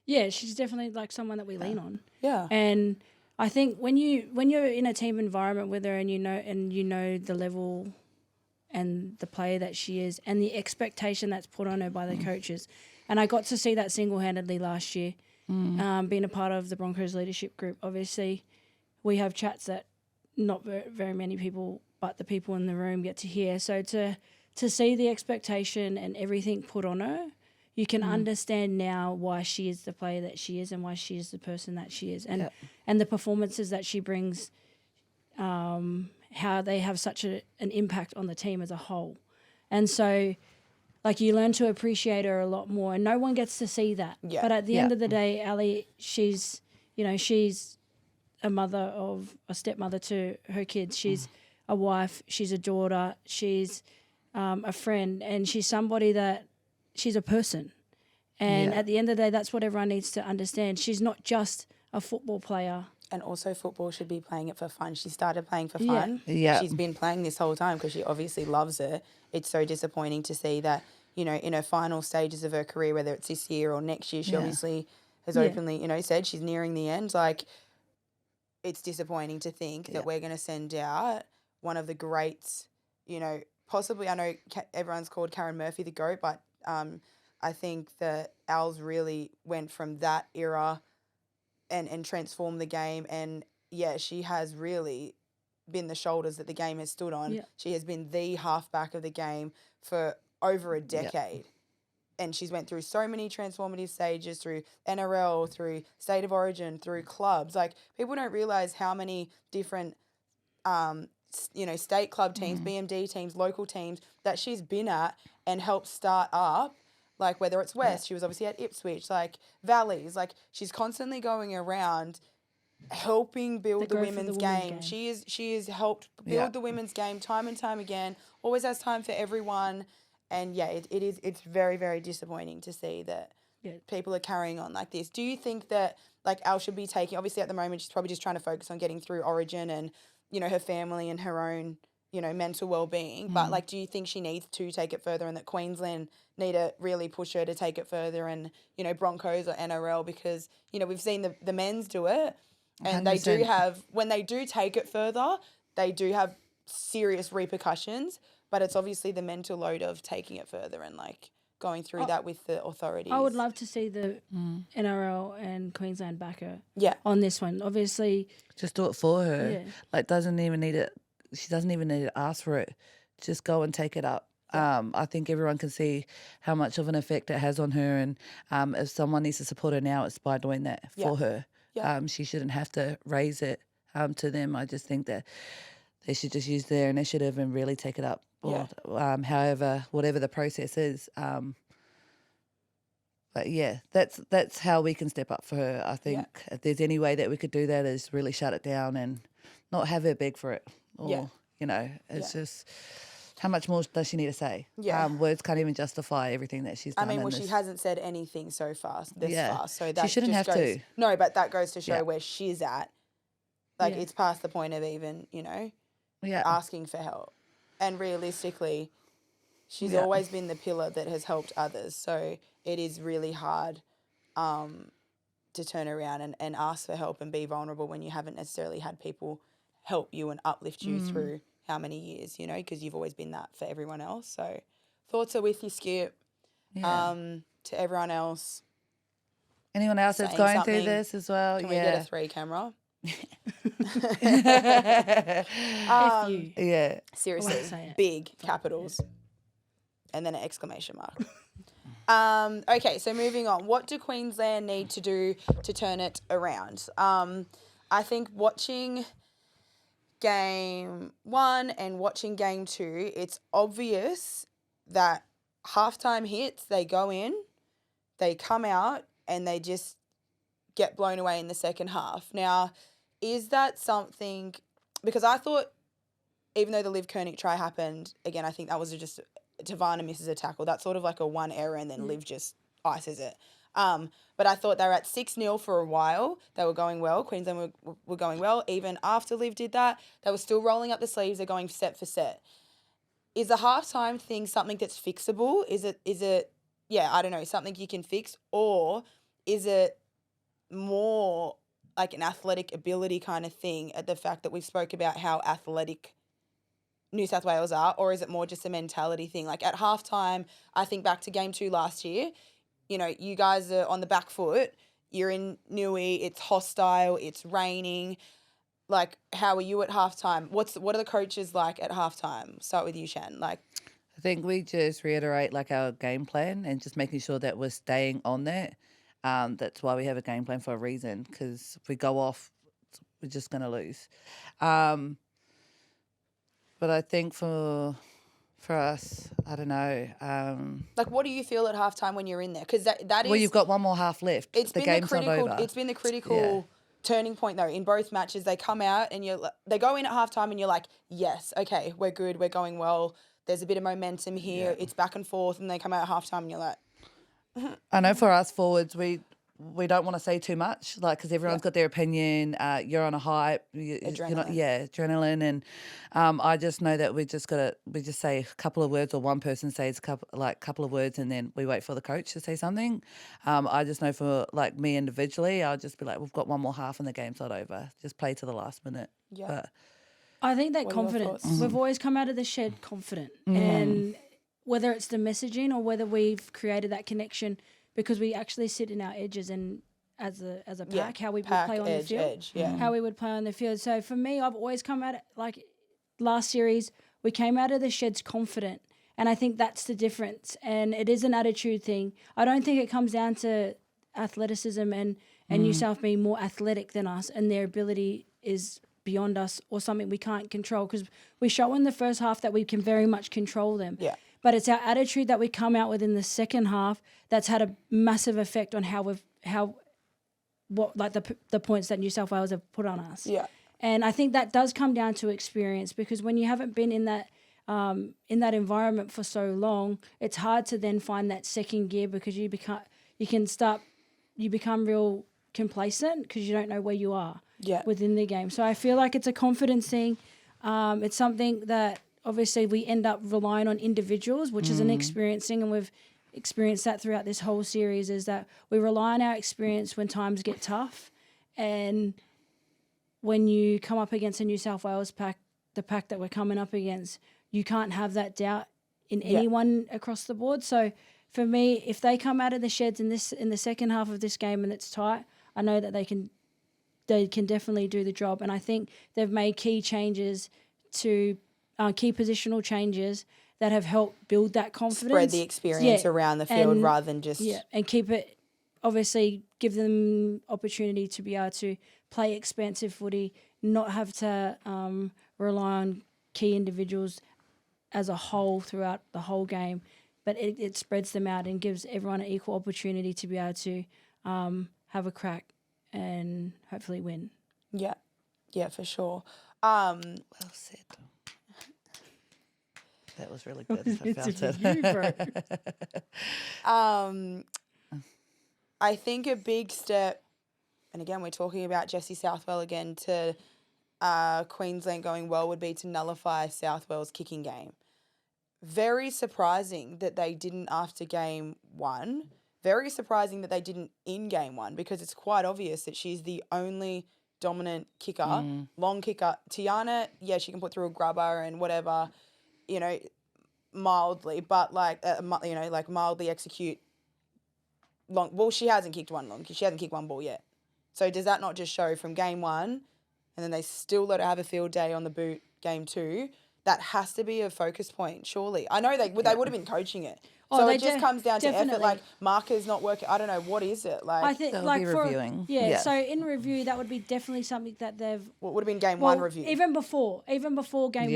Yeah, she's definitely like someone that we lean on. Yeah. And I think when you're in a team environment with her, and you know the level and the player that she is, and the expectation that's put on her by the coaches. And I got to see that single-handedly last year, being a part of the Broncos leadership group. Obviously, we have chats that not very many people, but the people in the room get to hear. So to see the expectation and everything put on her, you can understand now why she is the player that she is, and why she is the person that she is. And the performances that she brings, how they have such an impact on the team as a whole. And so, like, you learn to appreciate her a lot more, and no one gets to see that. Yeah. But at the end of the day, Ali, she's a stepmother to her kids. She's a wife, she's a daughter, she's a friend, and she's somebody that she's a person. And at the end of the day, that's what everyone needs to understand. She's not just a football player. And also, football should be playing it for fun. She started playing for fun. Yeah. She's been playing this whole time because she obviously loves it. It's so disappointing to see that, you know, in her final stages of her career, whether it's this year or next year, she obviously has openly, you know, said she's nearing the end. Like, it's disappointing to think that we're going to send out one of the greats, you know, possibly, I know everyone's called Karen Murphy the GOAT, but I think that Al's really went from that era and transformed the game. And, she has really been the shoulders that the game has stood on. Yeah. She has been the halfback of the game for over a decade. And she's went through so many transformative stages, through NRL, through State of Origin, through clubs. Like, people don't realise how many different, state club teams, BMD teams, local teams that she's been at and helped start up. Like, whether it's West, she was obviously at Ipswich, like Valleys. Like, she's constantly going around helping build the women's game. She is helped build the women's game time and time again, always has time for everyone. And it's very, very disappointing to see that people are carrying on like this. Do you think that, like, Al should be taking, obviously at the moment she's probably just trying to focus on getting through Origin and, you know, her family and her own, you know, mental well-being, but, like, do you think she needs to take it further, and that Queensland need to really push her to take it further, and, you know, Broncos or NRL, because, you know, we've seen the men's do it, and 100%. They do have, when they do take it further, they do have serious repercussions, but it's obviously the mental load of taking it further and, like, going through that with the authorities. I would love to see the NRL and Queensland back her on this one. Obviously, just do it for her. Like, doesn't even need it. She doesn't even need to ask for it. Just go and take it up. I think everyone can see how much of an effect it has on her, and if someone needs to support her now, it's by doing that for her. Yeah. She shouldn't have to raise it to them. I just think that they should just use their initiative and really take it up. Or, however, whatever the process is. But yeah, that's how we can step up for her. I think if there's any way that we could do that is really shut it down and not have her beg for it. Or, it's just, how much more does she need to say? Yeah. Words can't even justify everything that she's done. I mean, she hasn't said anything so far, this far. So that she shouldn't just have goes, to. No, but that goes to show where she's at. Like, Yeah. it's past the point of even, asking for help. And realistically, she's always been the pillar that has helped others. So it is really hard to turn around and ask for help and be vulnerable when you haven't necessarily had people help you and uplift you through how many years, because you've always been that for everyone else. So thoughts are with you, Skip. To everyone else. Anyone else that's going through this as well? Can we get a 3 camera? F you. Yeah. Seriously, say it. big capitals. And then an exclamation mark. Okay, so moving on. What do Queensland need to do to turn it around? I think watching game 1 and watching game 2, it's obvious that halftime hits, they go in, they come out, and they just get blown away in the second half. Now, is that something, because I thought, even though the Liv Koenig try happened, again, I think that was just, Tavana misses a tackle. That's sort of like a one error and then Liv just ices it. But I thought they were at 6-0 for a while. They were going well. Queensland were going well. Even after Liv did that, they were still rolling up the sleeves. They're going set for set. Is the halftime thing something that's fixable? Is it, I don't know, something you can fix? Or is it more like an athletic ability kind of thing at the fact that we spoke about how athletic New South Wales are, or is it more just a mentality thing? Like at halftime, I think back to game 2 last year, you guys are on the back foot, you're in Newey, it's hostile, it's raining. Like, how are you at halftime? What are the coaches like at halftime? Start with you, Shan. Like, I think we just reiterate like our game plan and just making sure that we're staying on that. That's why we have a game plan for a reason, because if we go off, we're just going to lose. But I think for us, I don't know. like, what do you feel at halftime when you're in there? Because that is... Well, you've got one more half left. It's the been game's the critical. not over. It's been the critical turning point, though, in both matches. They come out and they go in at halftime and you're like, yes, okay, we're good, we're going well. There's a bit of momentum here. Yeah. It's back and forth, and they come out at halftime and you're like... I know for us forwards, we don't want to say too much, like, because everyone's got their opinion. You're on a hype, adrenaline, and I just know that we just say a couple of words, or one person says a couple of words, and then we wait for the coach to say something. I just know for like me individually, I'll just be like, we've got one more half and the game's not over. Just play to the last minute. Yeah. But I think that confidence. We've always come out of the shed confident, and whether it's the messaging or whether we've created that connection. Because we actually sit in our edges and as a pack, how we would play on the field, how we would play on the field. So for me, I've always come at it, like last series, we came out of the sheds confident, and I think that's the difference. And it is an attitude thing. I don't think it comes down to athleticism and New South being more athletic than us, and their ability is beyond us or something we can't control, because we show in the first half that we can very much control them. Yeah. But it's our attitude that we come out with in the second half that's had a massive effect on the points that New South Wales have put on us. Yeah. And I think that does come down to experience, because when you haven't been in that environment for so long, it's hard to then find that second gear, because you become real complacent because you don't know where you are within the game. So I feel like it's a confidence thing. It's something that obviously we end up relying on individuals, which is an experiencing, and we've experienced that throughout this whole series, is that we rely on our experience when times get tough. And when you come up against a New South Wales pack, the pack that we're coming up against, you can't have that doubt in anyone across the board. So for me, if they come out of the sheds in the second half of this game and it's tight, I know that they can definitely do the job. And I think they've made key changes to key positional changes that have helped build that confidence. Spread the experience around the field rather than just... Yeah, and keep it, obviously, give them opportunity to be able to play expansive footy, not have to rely on key individuals as a whole throughout the whole game, but it spreads them out and gives everyone an equal opportunity to be able to have a crack and hopefully win. Yeah, yeah, for sure. Well said. That was really good. I felt it. I think a big step, and again, we're talking about Jessie Southwell again, to Queensland going well would be to nullify Southwell's kicking game. Very surprising that they didn't after game one. Very surprising that they didn't in game one, because it's quite obvious that she's the only dominant kicker, long kicker. Tiana, yeah, she can put through a grubber and whatever, you know, mildly, but like, like mildly execute long. Well, she hasn't kicked one long. She hasn't kicked one ball yet. So does that not just show from game one, and then they still let her have a field day on the boot game two? That has to be a focus point, surely. I know they would have been coaching it. So it just comes down to effort. Like, markers not working. I don't know. What is it? Like, I think, they'll like, be reviewing. So in review, that would be definitely something that they've... What would have been game one review? Even before game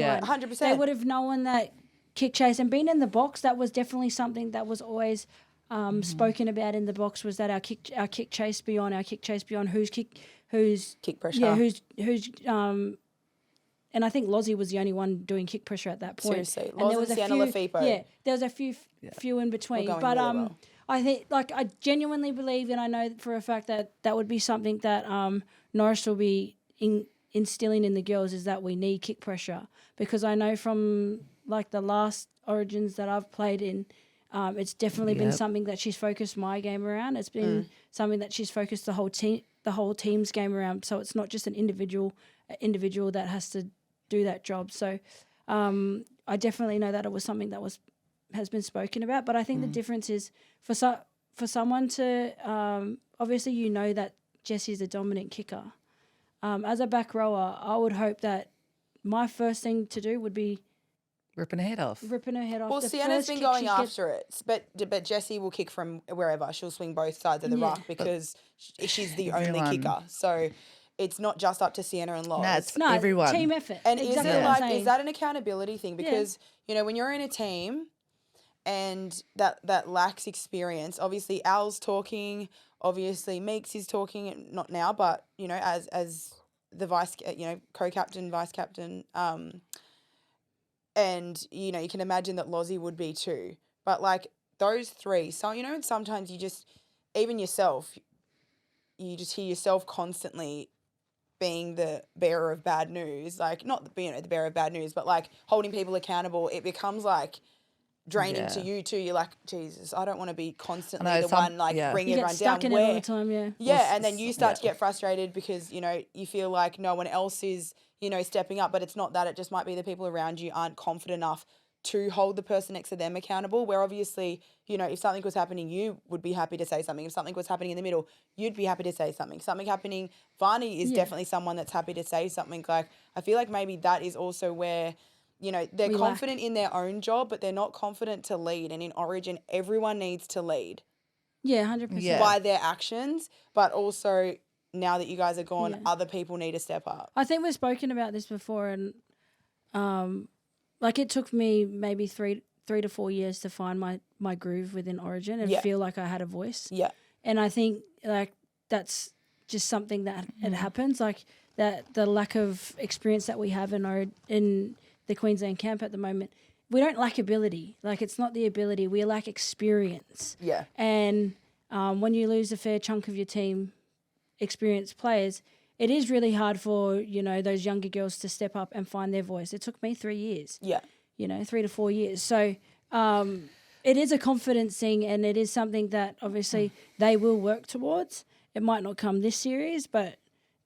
one. 100%. They would have known that kick chase and being in the box, that was definitely something that was always spoken about in the box, was that our kick chase beyond who's kick pressure. Yeah, who's and I think Lozzie was the only one doing kick pressure at that point. Seriously. And there was Sienna Lafipo. Yeah, there was a few in between. But really well. I think, like, I genuinely believe, and I know for a fact that that would be something that Norris will be instilling in the girls, is that we need kick pressure. Because I know from, like, the last Origins that I've played in, it's definitely been something that she's focused my game around. It's been something that she's focused the whole team's game around. So it's not just an individual that has to do that job. So I definitely know that it was something that has been spoken about. But I think the difference is for someone to obviously, you know, that Jessie's a dominant kicker. As a back rower, I would hope that my first thing to do would be ripping her head off. Well, Sienna's been going after it, but Jessie will kick from wherever. She'll swing both sides of the ruck because she's the only kicker. So it's not just up to Sienna and Loz. No, everyone. Team effort. And exactly is that an accountability thing? Because, you know, when you're in a team and that lacks experience, obviously Al's talking, obviously Meeks is talking, not now, but, you know, as the co-captain, vice captain, and, you know, you can imagine that Lozzie would be too. But, like, those three, so, you know, sometimes you just, even yourself, you just hear yourself constantly being the bearer of bad news. Like, not the bearer of bad news, but, like, holding people accountable. It becomes, like, draining to you too. You're like, Jesus, I don't want to be constantly one, like, bringing everyone down. You get stuck in it all the time, Yeah, and then you start to get frustrated because, you know, you feel like no one else is, you know, stepping up, but it's not that. It just might be the people around you aren't confident enough to hold the person next to them accountable, where obviously, you know, if something was happening, you would be happy to say something. If something was happening in the middle, you'd be happy to say something. Something happening, Varney is definitely someone that's happy to say something. Like, I feel like maybe that is also where, you know, they're confident in their own job, but they're not confident to lead. And in Origin, everyone needs to lead. Yeah, 100%. By their actions, but also now that you guys are gone, other people need to step up. I think we've spoken about this before, and like, it took me maybe three to 4 years to find my groove within Origin and feel like I had a voice. Yeah. And I think, like, that's just something that it happens, like that the lack of experience that we have in the Queensland camp at the moment. We don't lack ability. Like, it's not the ability. We lack experience. Yeah. And when you lose a fair chunk of your team, experienced players, it is really hard for, you know, those younger girls to step up and find their voice. It took me 3 years. Yeah. You know, 3 to 4 years. So it is a confidence thing, and it is something that obviously they will work towards. It might not come this series, but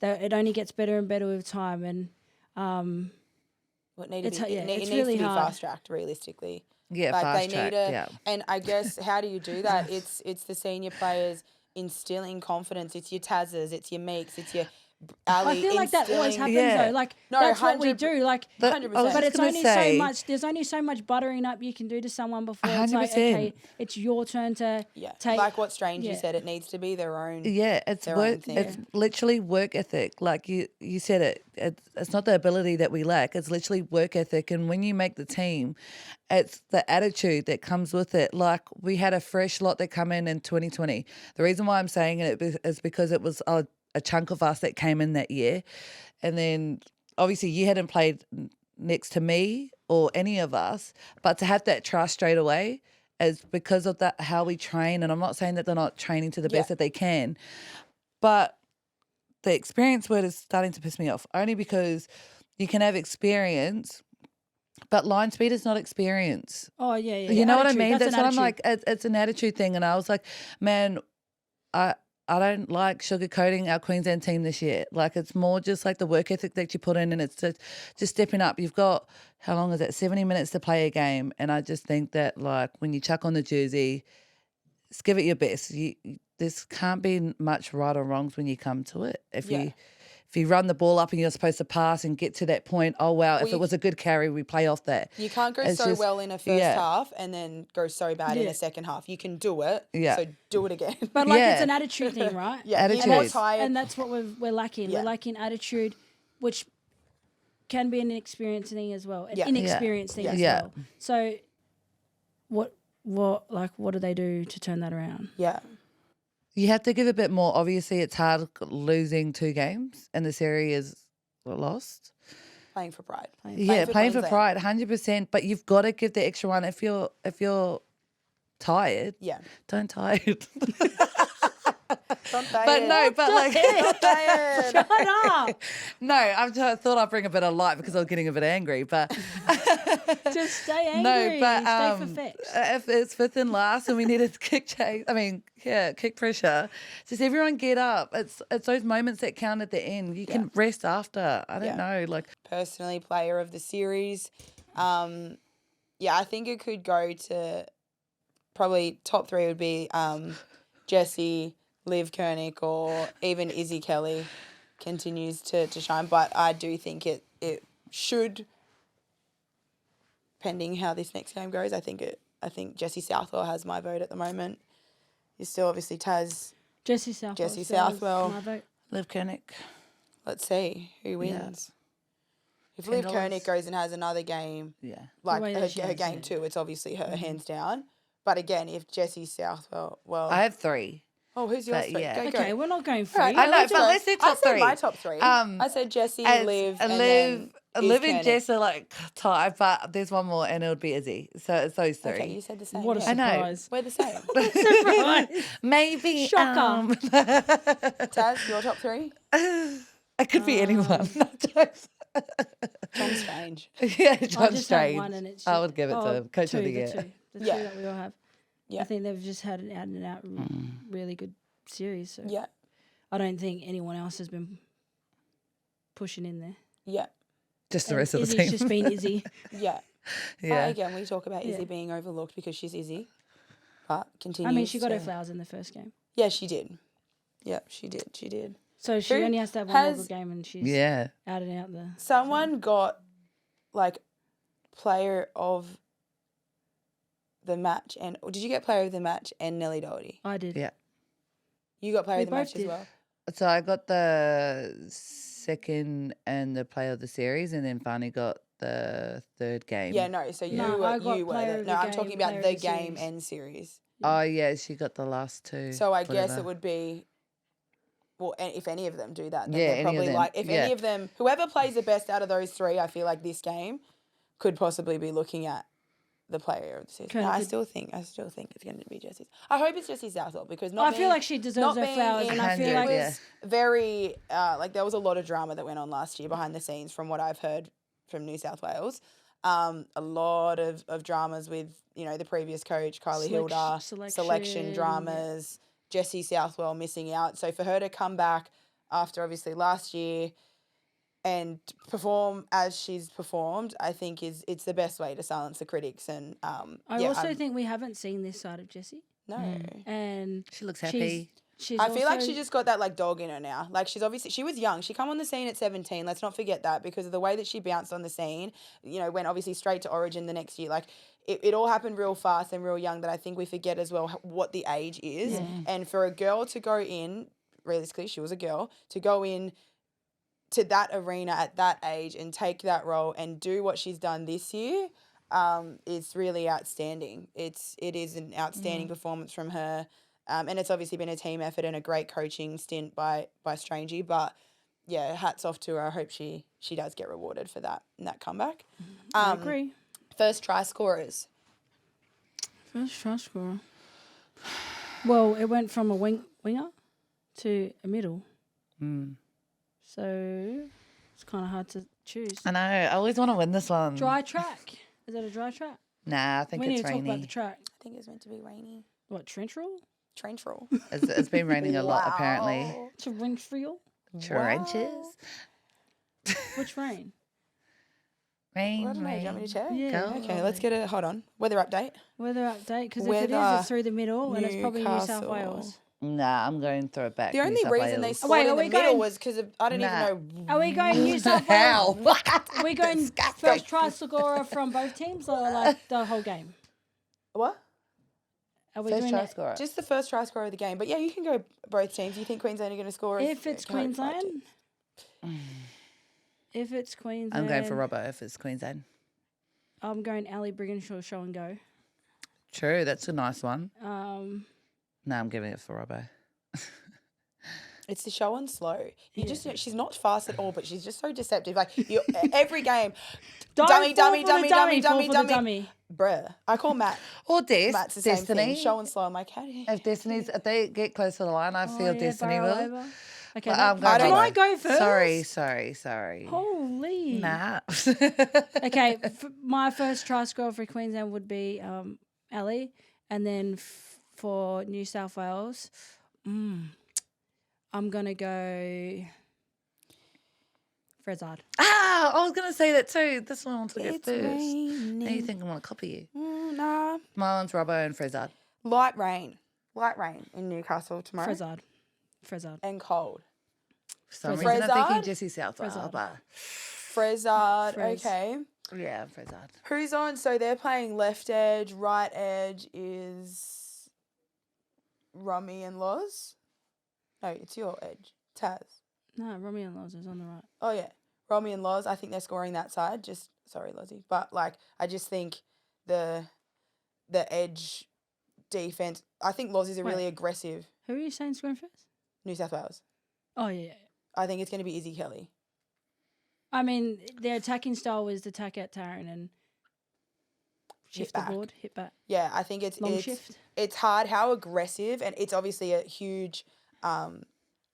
it only gets better and better with time. And it needs to be fast-tracked, realistically. Yeah, like, fast-tracked, And I guess, how do you do that? It's the senior players instilling confidence. It's your Taz's, it's your Meeks, it's your Ali I feel like that always instilling- happens Yeah. though. Like No, that's what we 100 do. Like, 100%. I was but just it's gonna only say- so much. There's only so much buttering up you can do to someone before it's like, 100%. okay, it's your turn to Yeah, take. like what Strange you yeah. said, it needs to be their own. Yeah, it's their own work. thing. It's literally work ethic. Like you said it. It's not the ability that we lack. It's literally work ethic. And when you make the team, it's the attitude that comes with it. Like we had a fresh lot that come in 2020. The reason why I'm saying it is because it was a chunk of us that came in that year, and then obviously you hadn't played next to me or any of us, but to have that trust straight away is because of that how we train. And I'm not saying that they're not training to the best Yeah. that they can, but the experience word is starting to piss me off only because you can have experience, but line speed is not experience. Oh yeah, yeah. You know what I attitude. mean? That's That's an what I'm attitude. like. It's an attitude thing. And I was like, man, I don't like sugarcoating our Queensland team this year. Like it's more just like the work ethic that you put in, and it's just stepping up. You've got, how long is it? 70 minutes to play a game. And I just think that like when you chuck on the jersey, just give it your best. This can't be much right or wrongs when you come to it. If you run the ball up and you're supposed to pass and get to that point, oh wow, if it was a good carry, we play off that. You can't go It's so just- well in a first yeah. half and then go so bad in Yeah. a second half. You can do it. Yeah. So do it again. But like Yeah. it's an attitude thing, right? yeah, Attitude. you're more And tired. And that's what we're lacking. Yeah. We're lacking attitude, which can be an experience thing as well, an Yeah. inexperienced thing Yeah. as Yeah. well. So, what do they do to turn that around? yeah. You have to give a bit more. Obviously, it's hard losing 2 games and the series is lost. Playing for pride. Yeah, playing for Queensland. pride, 100%. But you've got to give the extra one. If you're tired, Yeah. don't tired. Don't but no, but like tired. Shut up! no, I thought I'd bring a bit of light because I was getting a bit angry. But Just stay angry. no, but stay for facts. if it's 5th and last and we needed kick chase, kick pressure. Just everyone get up. It's those moments that count at the end. You can rest after. I don't know, like Personally, player of the series. Yeah, I think it could go to probably top 3 would be Jessie, Liv Koenig, or even Izzy Kelly continues to shine. But I do think it should, pending how this next game goes, I think Jessie Southwell has my vote at the moment. You're still obviously Taz. Jessie Southwell. Jessie still has Southwell. my vote. Liv Koenig. Let's see who wins. If Liv $10. Koenig goes and has another game, Yeah. like way her, that she her has, game yeah. 2, it's obviously her hands down. But again, if Jessie Southwell, I have 3. who's yours? but Three? yeah. Go. Okay, we're not going free. Right, I know, let's but go. let's say I top said 3. my top 3. I said Jessie, Liv, and then Liv and Koenig. Jess are like tied, but there's one more, and it would be Izzy. So it's those 3. Okay, you said the same. What a yeah. I know. surprise! We're the same. Surprise! Maybe Shocker. Taz, your top 3? It could be anyone. John Strange. Yeah, I John just Strange. have one, and it's I would give it to Coach of the Year. The Yeah. two that we all have. Yeah. I think they've just had an out and out really good series. So Yeah, I don't think anyone else has been pushing in there. yeah, Just the And rest of the Izzy's team. just been Izzy. yeah. Yeah. Again, we talk about Izzy Yeah. being overlooked because she's Izzy. But continues I mean, she got her to- flowers in the first game. Yeah, she did. Yeah, she did. She did. So she Who only has to have one more has- good game and she's Yeah. out and out the. Someone got like player of the match, and did you get player of the match and Nelly Doherty? I did. Yeah. You got player We of the match both as did. well. So I got the second and the player of the series, and then finally got the 3rd game. Yeah, no. So you No, I got were. player of No, the I'm game, talking player about of the the game series. and series. Oh, yeah, she got the last 2. So I guess whatever. it would be. Well, if any of them do that, then Yeah, they're any of probably them, like if yeah. any of them, whoever plays the best out of those 3, I feel like this game could possibly be looking at the player of the season. Kinda No, I could- still think it's going to be Jessie. I hope it's Jessie Southwell because I feel like she deserves her flowers, and I feel 100, like it yeah. was very like there was a lot of drama that went on last year behind the scenes from what I've heard from New South Wales. A lot of dramas with the previous coach Kylie Hilda, selection dramas, Jessie Southwell missing out. So for her to come back after obviously last year and perform as she's performed, I think it's the best way to silence the critics. And I also think we haven't seen this side of Jessie, no, and She looks happy. I feel like she just got that like dog in her now. Like she was young. She come on the scene at 17. Let's not forget that because of the way that she bounced on the scene. Went obviously straight to Origin the next year. Like it all happened real fast and real young that I think we forget as well what the age is. Yeah. And for a girl to go in, realistically, she was a girl, to go in to that arena at that age and take that role and do what she's done this year, is really outstanding. It is an outstanding performance from her. And it's obviously been a team effort and a great coaching stint by Strangey. But, yeah, hats off to her. I hope she does get rewarded for that in that comeback. I agree. First try scorers. First try scorer. Well, it went from a winger to a middle. So it's kind of hard to choose. I know. I always want to win this one. Dry track. Is that a dry track? Nah, I think We need it's to talk rainy. about the track. I think it's meant to be rainy. What, trench roll? Trench roll. It's been raining a lot, apparently. Trench roll? Trenches. Which rain? Rain, I don't know. Do you want me to check? Yeah. Go. Okay, let's get hold on. Weather update. Weather update, because if it is, Weather, it's through the middle, and it's probably New South Newcastle. Wales. Nah, I'm going through it back. The only reason they scored Wait, in are the we middle going- was because I don't even know. Are we going New South How? Wales? Are we going first try scorer from both teams, or like the whole game? What? Are we First doing try it? scorer. Just the first try scorer of the game. But yeah, you can go both teams. You think Queensland are going to score? If it's can I try to? Queensland? If it's Queensland, I'm going for Robbo if it's Queensland. I'm going Ali Brigginshaw show and go. True, that's a nice one. Um, No, I'm giving it for Robbo. It's the show on slow. She's not fast at all, but she's just so deceptive. Like every game, dummy, dummy, dummy, dummy, dummy, dummy. Bruh, I call Matt. Or Matt's the same Destiny. thing. Show and slow. I'm like, how do you? If they get close to the line, I feel Destiny barrel will. over. Okay, But that- I'm going can Robbo. I go first? Sorry. Holy. Nah. Okay, my first try scorer for Queensland would be Ali, and then for New South Wales, I'm gonna go Frezard. I was going to say that too. This one I wanted to get It's first. raining. Now you think I want to copy you. Nah. Marlins, Robbo, and Frezard. Light rain in Newcastle tomorrow. Frezard. And cold. For some Frezard. reason, I'm thinking Frezard? Jesse Southwell. Frezard. But Frezard. Frez. Okay. yeah, Frezard. Who's on? So they're playing left edge. Right edge is Rummy and Loz. No, it's your edge. Taz. No, Romy and Loz is on the right. Oh, yeah. Rummy and Loz. I think they're scoring that side. Sorry, Lozzie. But, I just think the edge defense. I think Loz is a really aggressive Who are you saying scoring first? New South Wales. Oh, yeah. I think it's going to be Izzy Kelly. I mean, their attacking style was to attack at Taryn and shift the back. board, hit back. Yeah, I think it's shift. It's hard how aggressive, and it's obviously a huge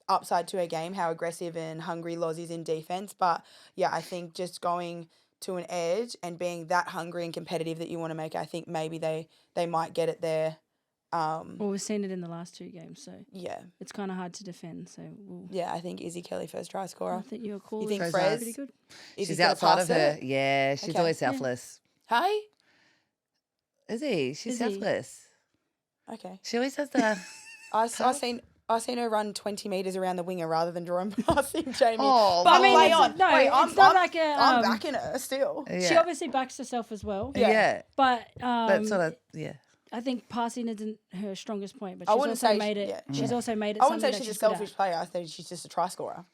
upside to her game, how aggressive and hungry Loz is in defense. But yeah, I think just going to an edge and being that hungry and competitive that you want to make, I think maybe they might get it there. Well, we've seen it in the last two games, so Yeah. it's kind of hard to defend. So Yeah, I think Izzy Kelly first try scorer. I think your call You think is Frez? pretty good. Is She's he gonna outside pass of her. it? Yeah, she's Okay. always Yeah. selfless. Hey? Is he? She's Is he? selfless. Okay. She always has the. I seen her run 20 metres around the winger rather than drawing passing Jamie. Oh, but I mean, play it's- on. no, Wait, it's not like a, I'm backing her still. Yeah. She obviously backs herself as well. Yeah. But But sort of, yeah. I think passing isn't her strongest point, but I she's wouldn't also say made it. yeah. She's also made it. I wouldn't say something she's a that good at. selfish player. I think she's just a try scorer.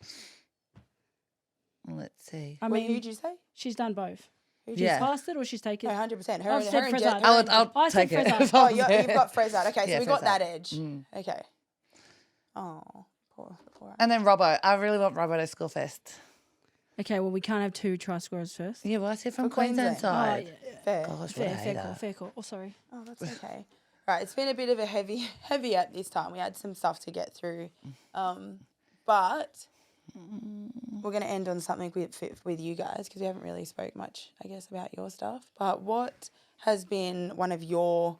Let's see. I Wait, mean, who'd you say? she's done both. Who'd She's Yeah. passed it or she's taken No, it. 100%. Her I've and said her and Frezard. Jet- I'll I said take it. Frezard. if Oh, I'm you've there. got Frezard. Okay, so Yeah, we got Frezard. that edge. Okay. Oh, poor. And then Robbo. I really want Robbo to score first. Okay, well, we can't have two try scorers first. Yeah, well, I said from For Queensland Queensland. side. Fair. Gosh, what a Fair hater. call. Oh, sorry. Oh, that's okay. Right, it's been a bit of a heavy at this time. We had some stuff to get through, but we're going to end on something with you guys because we haven't really spoke much, I guess, about your stuff. But what has been one of your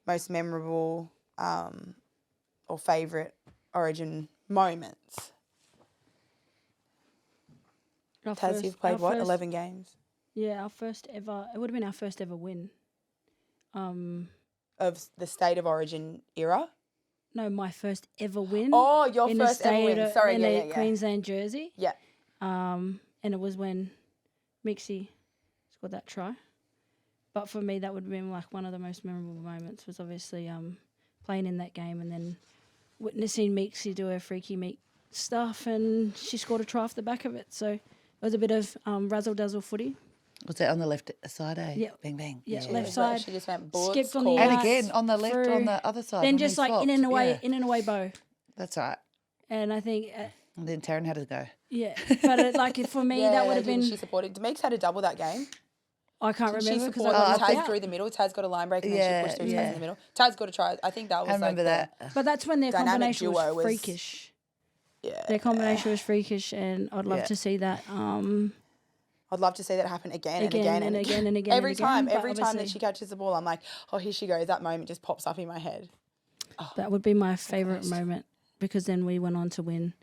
most memorable or favourite Origin moments? Taz, you've played what, 11 games? Yeah, our first ever. It would have been our first ever win. Of the State of Origin era? my first ever win. Oh, your in first ever win. Sorry, in yeah, a yeah, yeah. Queensland jersey. Yeah. And it was when Mixie scored that try. But for me, that would have been like one of the most memorable moments. Was obviously playing in that game and then witnessing Mixie do her freaky meat stuff, and she scored a try off the back of it. So it was a bit of razzle dazzle footy. Was that on the left side, eh? Yeah. Bang, bang. Yeah, She left was like- side. She just went bullets, Skipped on the calls. And outs, again, on the left, through, on the other side. Then when just he like swapped. in and away, Yeah, in and away bow. that's right. And I think, And then Taryn had to go. yeah. But for me, Yeah, that would have didn't been. She supported. Demeeks had a double that game. I can't Didn't she remember because I support got Taz knocked out. through the middle? Taz got a line break and then Yeah, she pushed through Taz yeah. in the middle. Taz got a try. I think that was I remember like that. But that's when their dynamic combination duo was was- freakish. Yeah. Their combination was freakish, and I'd love Yeah. to see that. I'd love to see that happen again and Again again and again and again Every and time, again, but every time that obviously- she catches the ball, I'm like, oh, here she goes. That moment just pops up in my head. That would be my favourite moment because then we went on to win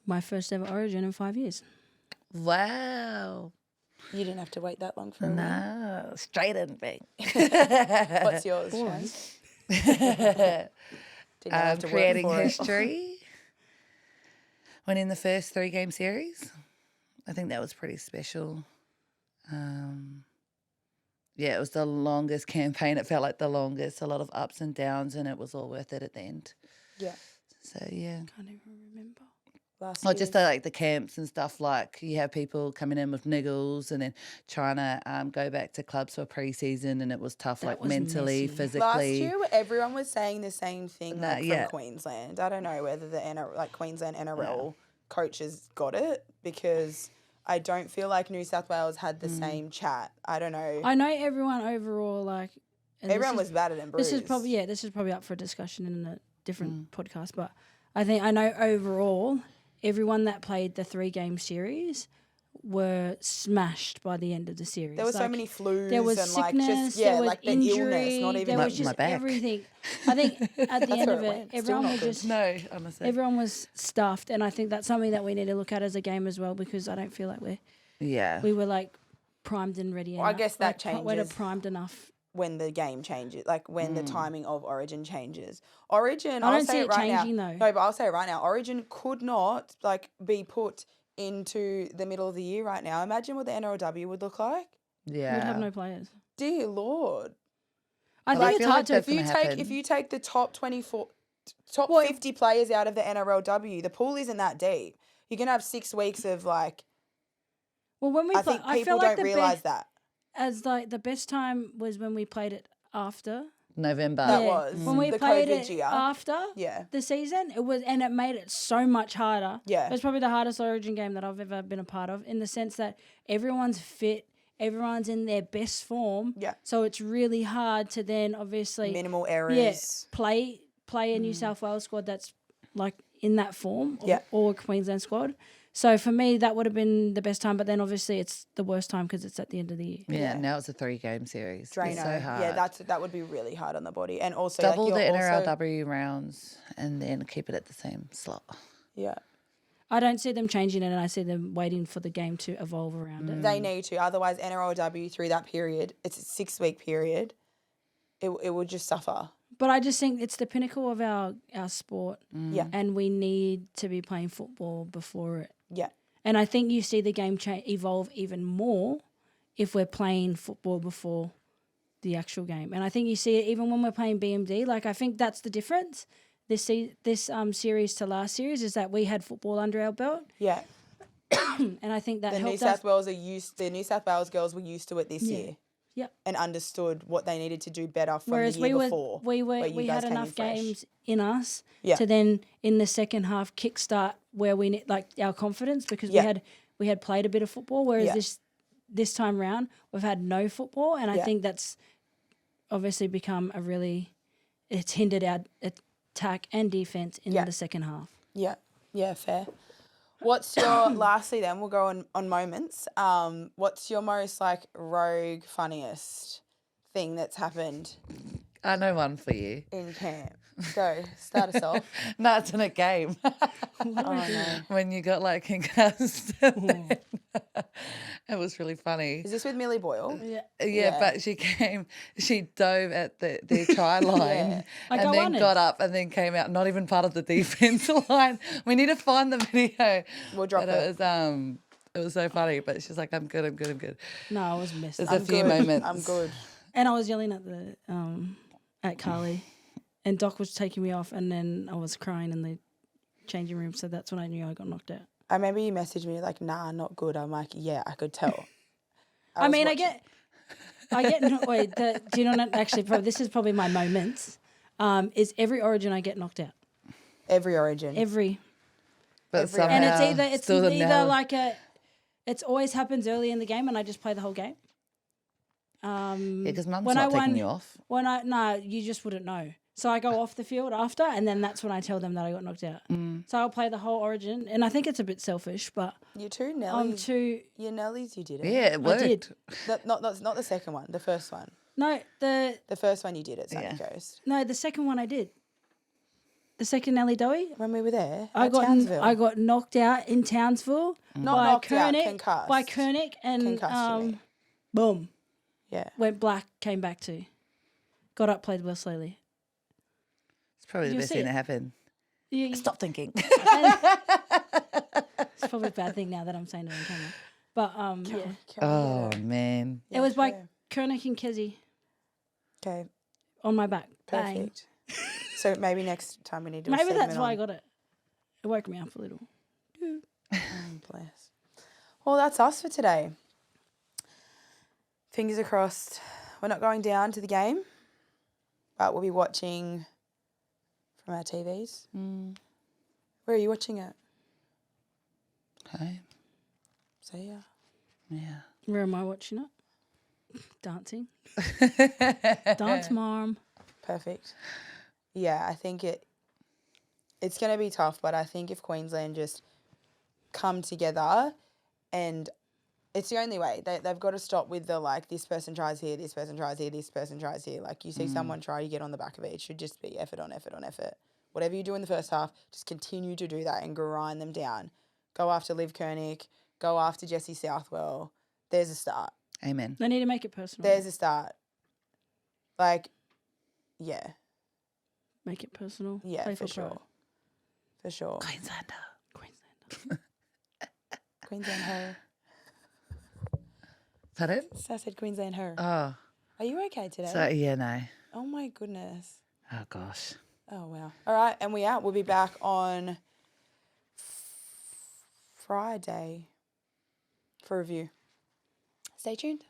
my first ever Origin in 5 years. Wow. You didn't have to wait that long for a win. No, straight in, bang. What's yours, Shan? Didn't have to work Creating for it. history. Winning the first 3-game series. I think that was pretty special. Yeah, it was the longest campaign. It felt like the longest. A lot of ups and downs, and it was all worth it at the end. Yeah. So, yeah. Can't even remember. Last Or year. just like the camps and stuff, like you have people coming in with niggles and then trying to go back to clubs for pre-season, and it was tough, That like was mentally, messy. physically. Last year, everyone was saying the same thing No, like, yeah. from Queensland. I don't know whether the Queensland NRL coaches got it because I don't feel like New South Wales had the same chat. I don't know. I know everyone overall, like... and Everyone this was battered and bruised. This is probably up for discussion in a different podcast, but I know overall everyone that played the 3-game series were smashed by the end of the series. There were so many flus There was and sickness, like just there was like the injury, illness, not even there My- was my just back. everything. I think at the end where of it it, went. Still everyone not was good. just No, honestly. everyone was stuffed, and I think that's something that we need to look at as a game as well because I don't feel like we were like primed and ready. Well, I enough. guess that We're changes. primed enough. when the game changes, like when the timing of Origin changes. Origin, I I'll don't say see it it right changing, now. though. No, but I'll say it right now. Origin could not like be put into the middle of the year right now. Imagine what the NRLW would look like. Yeah. We'd have no players. Dear Lord. I Like, think it's feel hard like to. If you gonna take happen. if you take the top 24 top Well, 50 players out of the NRLW, the pool isn't that deep. You're going to have 6 weeks of like Well, when we I play, think I people feel like don't the realize that. as like the best time was when we played it after. November. That Yeah. was when we the played COVID it year. after Yeah. the season. It was, and it made it so much harder. Yeah. It was probably the hardest Origin game that I've ever been a part of, in the sense that everyone's fit, everyone's in their best form. Yeah. So it's really hard to then obviously Minimal errors. play a New South Wales squad that's like in that form, or, Yeah. or a Queensland squad. So for me, that would have been the best time. But then obviously it's the worst time because it's at the end of the year. Yeah, now it's a 3-game series. Drano. It's so hard. Yeah, that would be really hard on the body. And also Double like, the you're also, NRLW rounds and then keep it at the same slot. Yeah. I don't see them changing it, and I see them waiting for the game to evolve around it. They need to. Otherwise, NRLW through that period, it's a 6-week period, it would just suffer. But I just think it's the pinnacle of our sport, Yeah. and we need to be playing football before it. Yeah. And I think you see the game evolve even more if we're playing football before the actual game. And I think you see it even when we're playing BMD. Like, I think that's the difference. This series to last series is that we had football under our belt, Yeah. and I think that The New helped South us. Wales the New South Wales girls were used to it this year. Yep. And understood what they needed to do better from Whereas the year we before. we guys had came in enough fresh. games in us Yeah. to then in the second half kickstart where we need like our confidence, because Yeah. we had played a bit of football, whereas Yeah. this time round we've had no football, and I Yeah. think that's obviously become it's hindered our attack and defense in Yeah. the second half. Yeah. Yeah, fair. What's your lastly then we'll go on moments. What's your most like rogue funniest thing that's happened I know one for you. in camp? Go, start us off. No, it's in a game. Oh, no. When you got like concussed. It was really funny. Is this with Millie Boyle? Yeah. Yeah, but she dove at the try line Like I and then wanted. got up and then came out, not even part of the defense line. We need to find the video. We'll drop But it was so funny, but she's like, I'm good. No, I was messed There's up. a few moments. I'm good. And I was yelling at Carly, and Doc was taking me off, and then I was crying in the changing room. So that's when I knew I got knocked out. I remember you messaged me like, nah, not good. I'm like, yeah, I could tell. I was mean, watching- I get. Wait, do you know? Actually, this is probably my moments. Is every Origin I get knocked out. every Origin. But every- somehow, And it's still the either nail. like it's always happens early in the game, and I just play the whole game. Yeah, because mum's when I not taking won- you off. You just wouldn't know. So I go off the field after, and then that's when I tell them that I got knocked out. So I'll play the whole Origin, and I think it's a bit selfish, but You too, I'm Nellies. too. Your Nellies, you did it. Yeah, it worked. did. Not the second one, the first one. No, the The first one you did at Sunny Yeah. Coast. the second one I did. The second Nelly Doherty, When we were there I at Townsville. I got knocked out in Townsville Not by knocked out, Koenig, concussed. by Koenig, and Concussed, you mean. boom, Yeah. went black, came back to, got up, played well slowly. It's probably the You'll best see thing it. to happen. Stop thinking. It's probably a bad thing now that I'm saying it on camera, but yeah, Oh, man. it was by okay. Koenig and Kezi Okay, on my back. Bang. perfect. So maybe next time we need to do a Maybe that's segment why on- I got it. It woke me up a little. Oh, bless. Well, that's us for today. Fingers crossed. We're not going down to the game, but we'll be watching from our TVs. Where are you watching it? Okay. See ya. Yeah. Where am I watching it? Dancing. Dance, mom. Perfect. Yeah, I think it's going to be tough, but I think if Queensland just come together, and it's the only way. They've got to stop with the, like, this person tries here, this person tries here, this person tries here. Like, you see someone try, you get on the back of it. It should just be effort on effort on effort. Whatever you do in the first half, just continue to do that and grind them down. Go after Liv Koenig. Go after Jessie Southwell. There's a start. Amen. They need to make it personal. There's a start. Like, yeah. Make it personal. Yeah, Play for for pride. sure. For sure. Queenslander. Queensland. Queensland her. Is that it? So I said Queensland her. Oh. Are you okay today? So, yeah, no. Oh my goodness. Oh, gosh. Oh wow. All right, and we out. We'll be back on Friday for review. Stay tuned.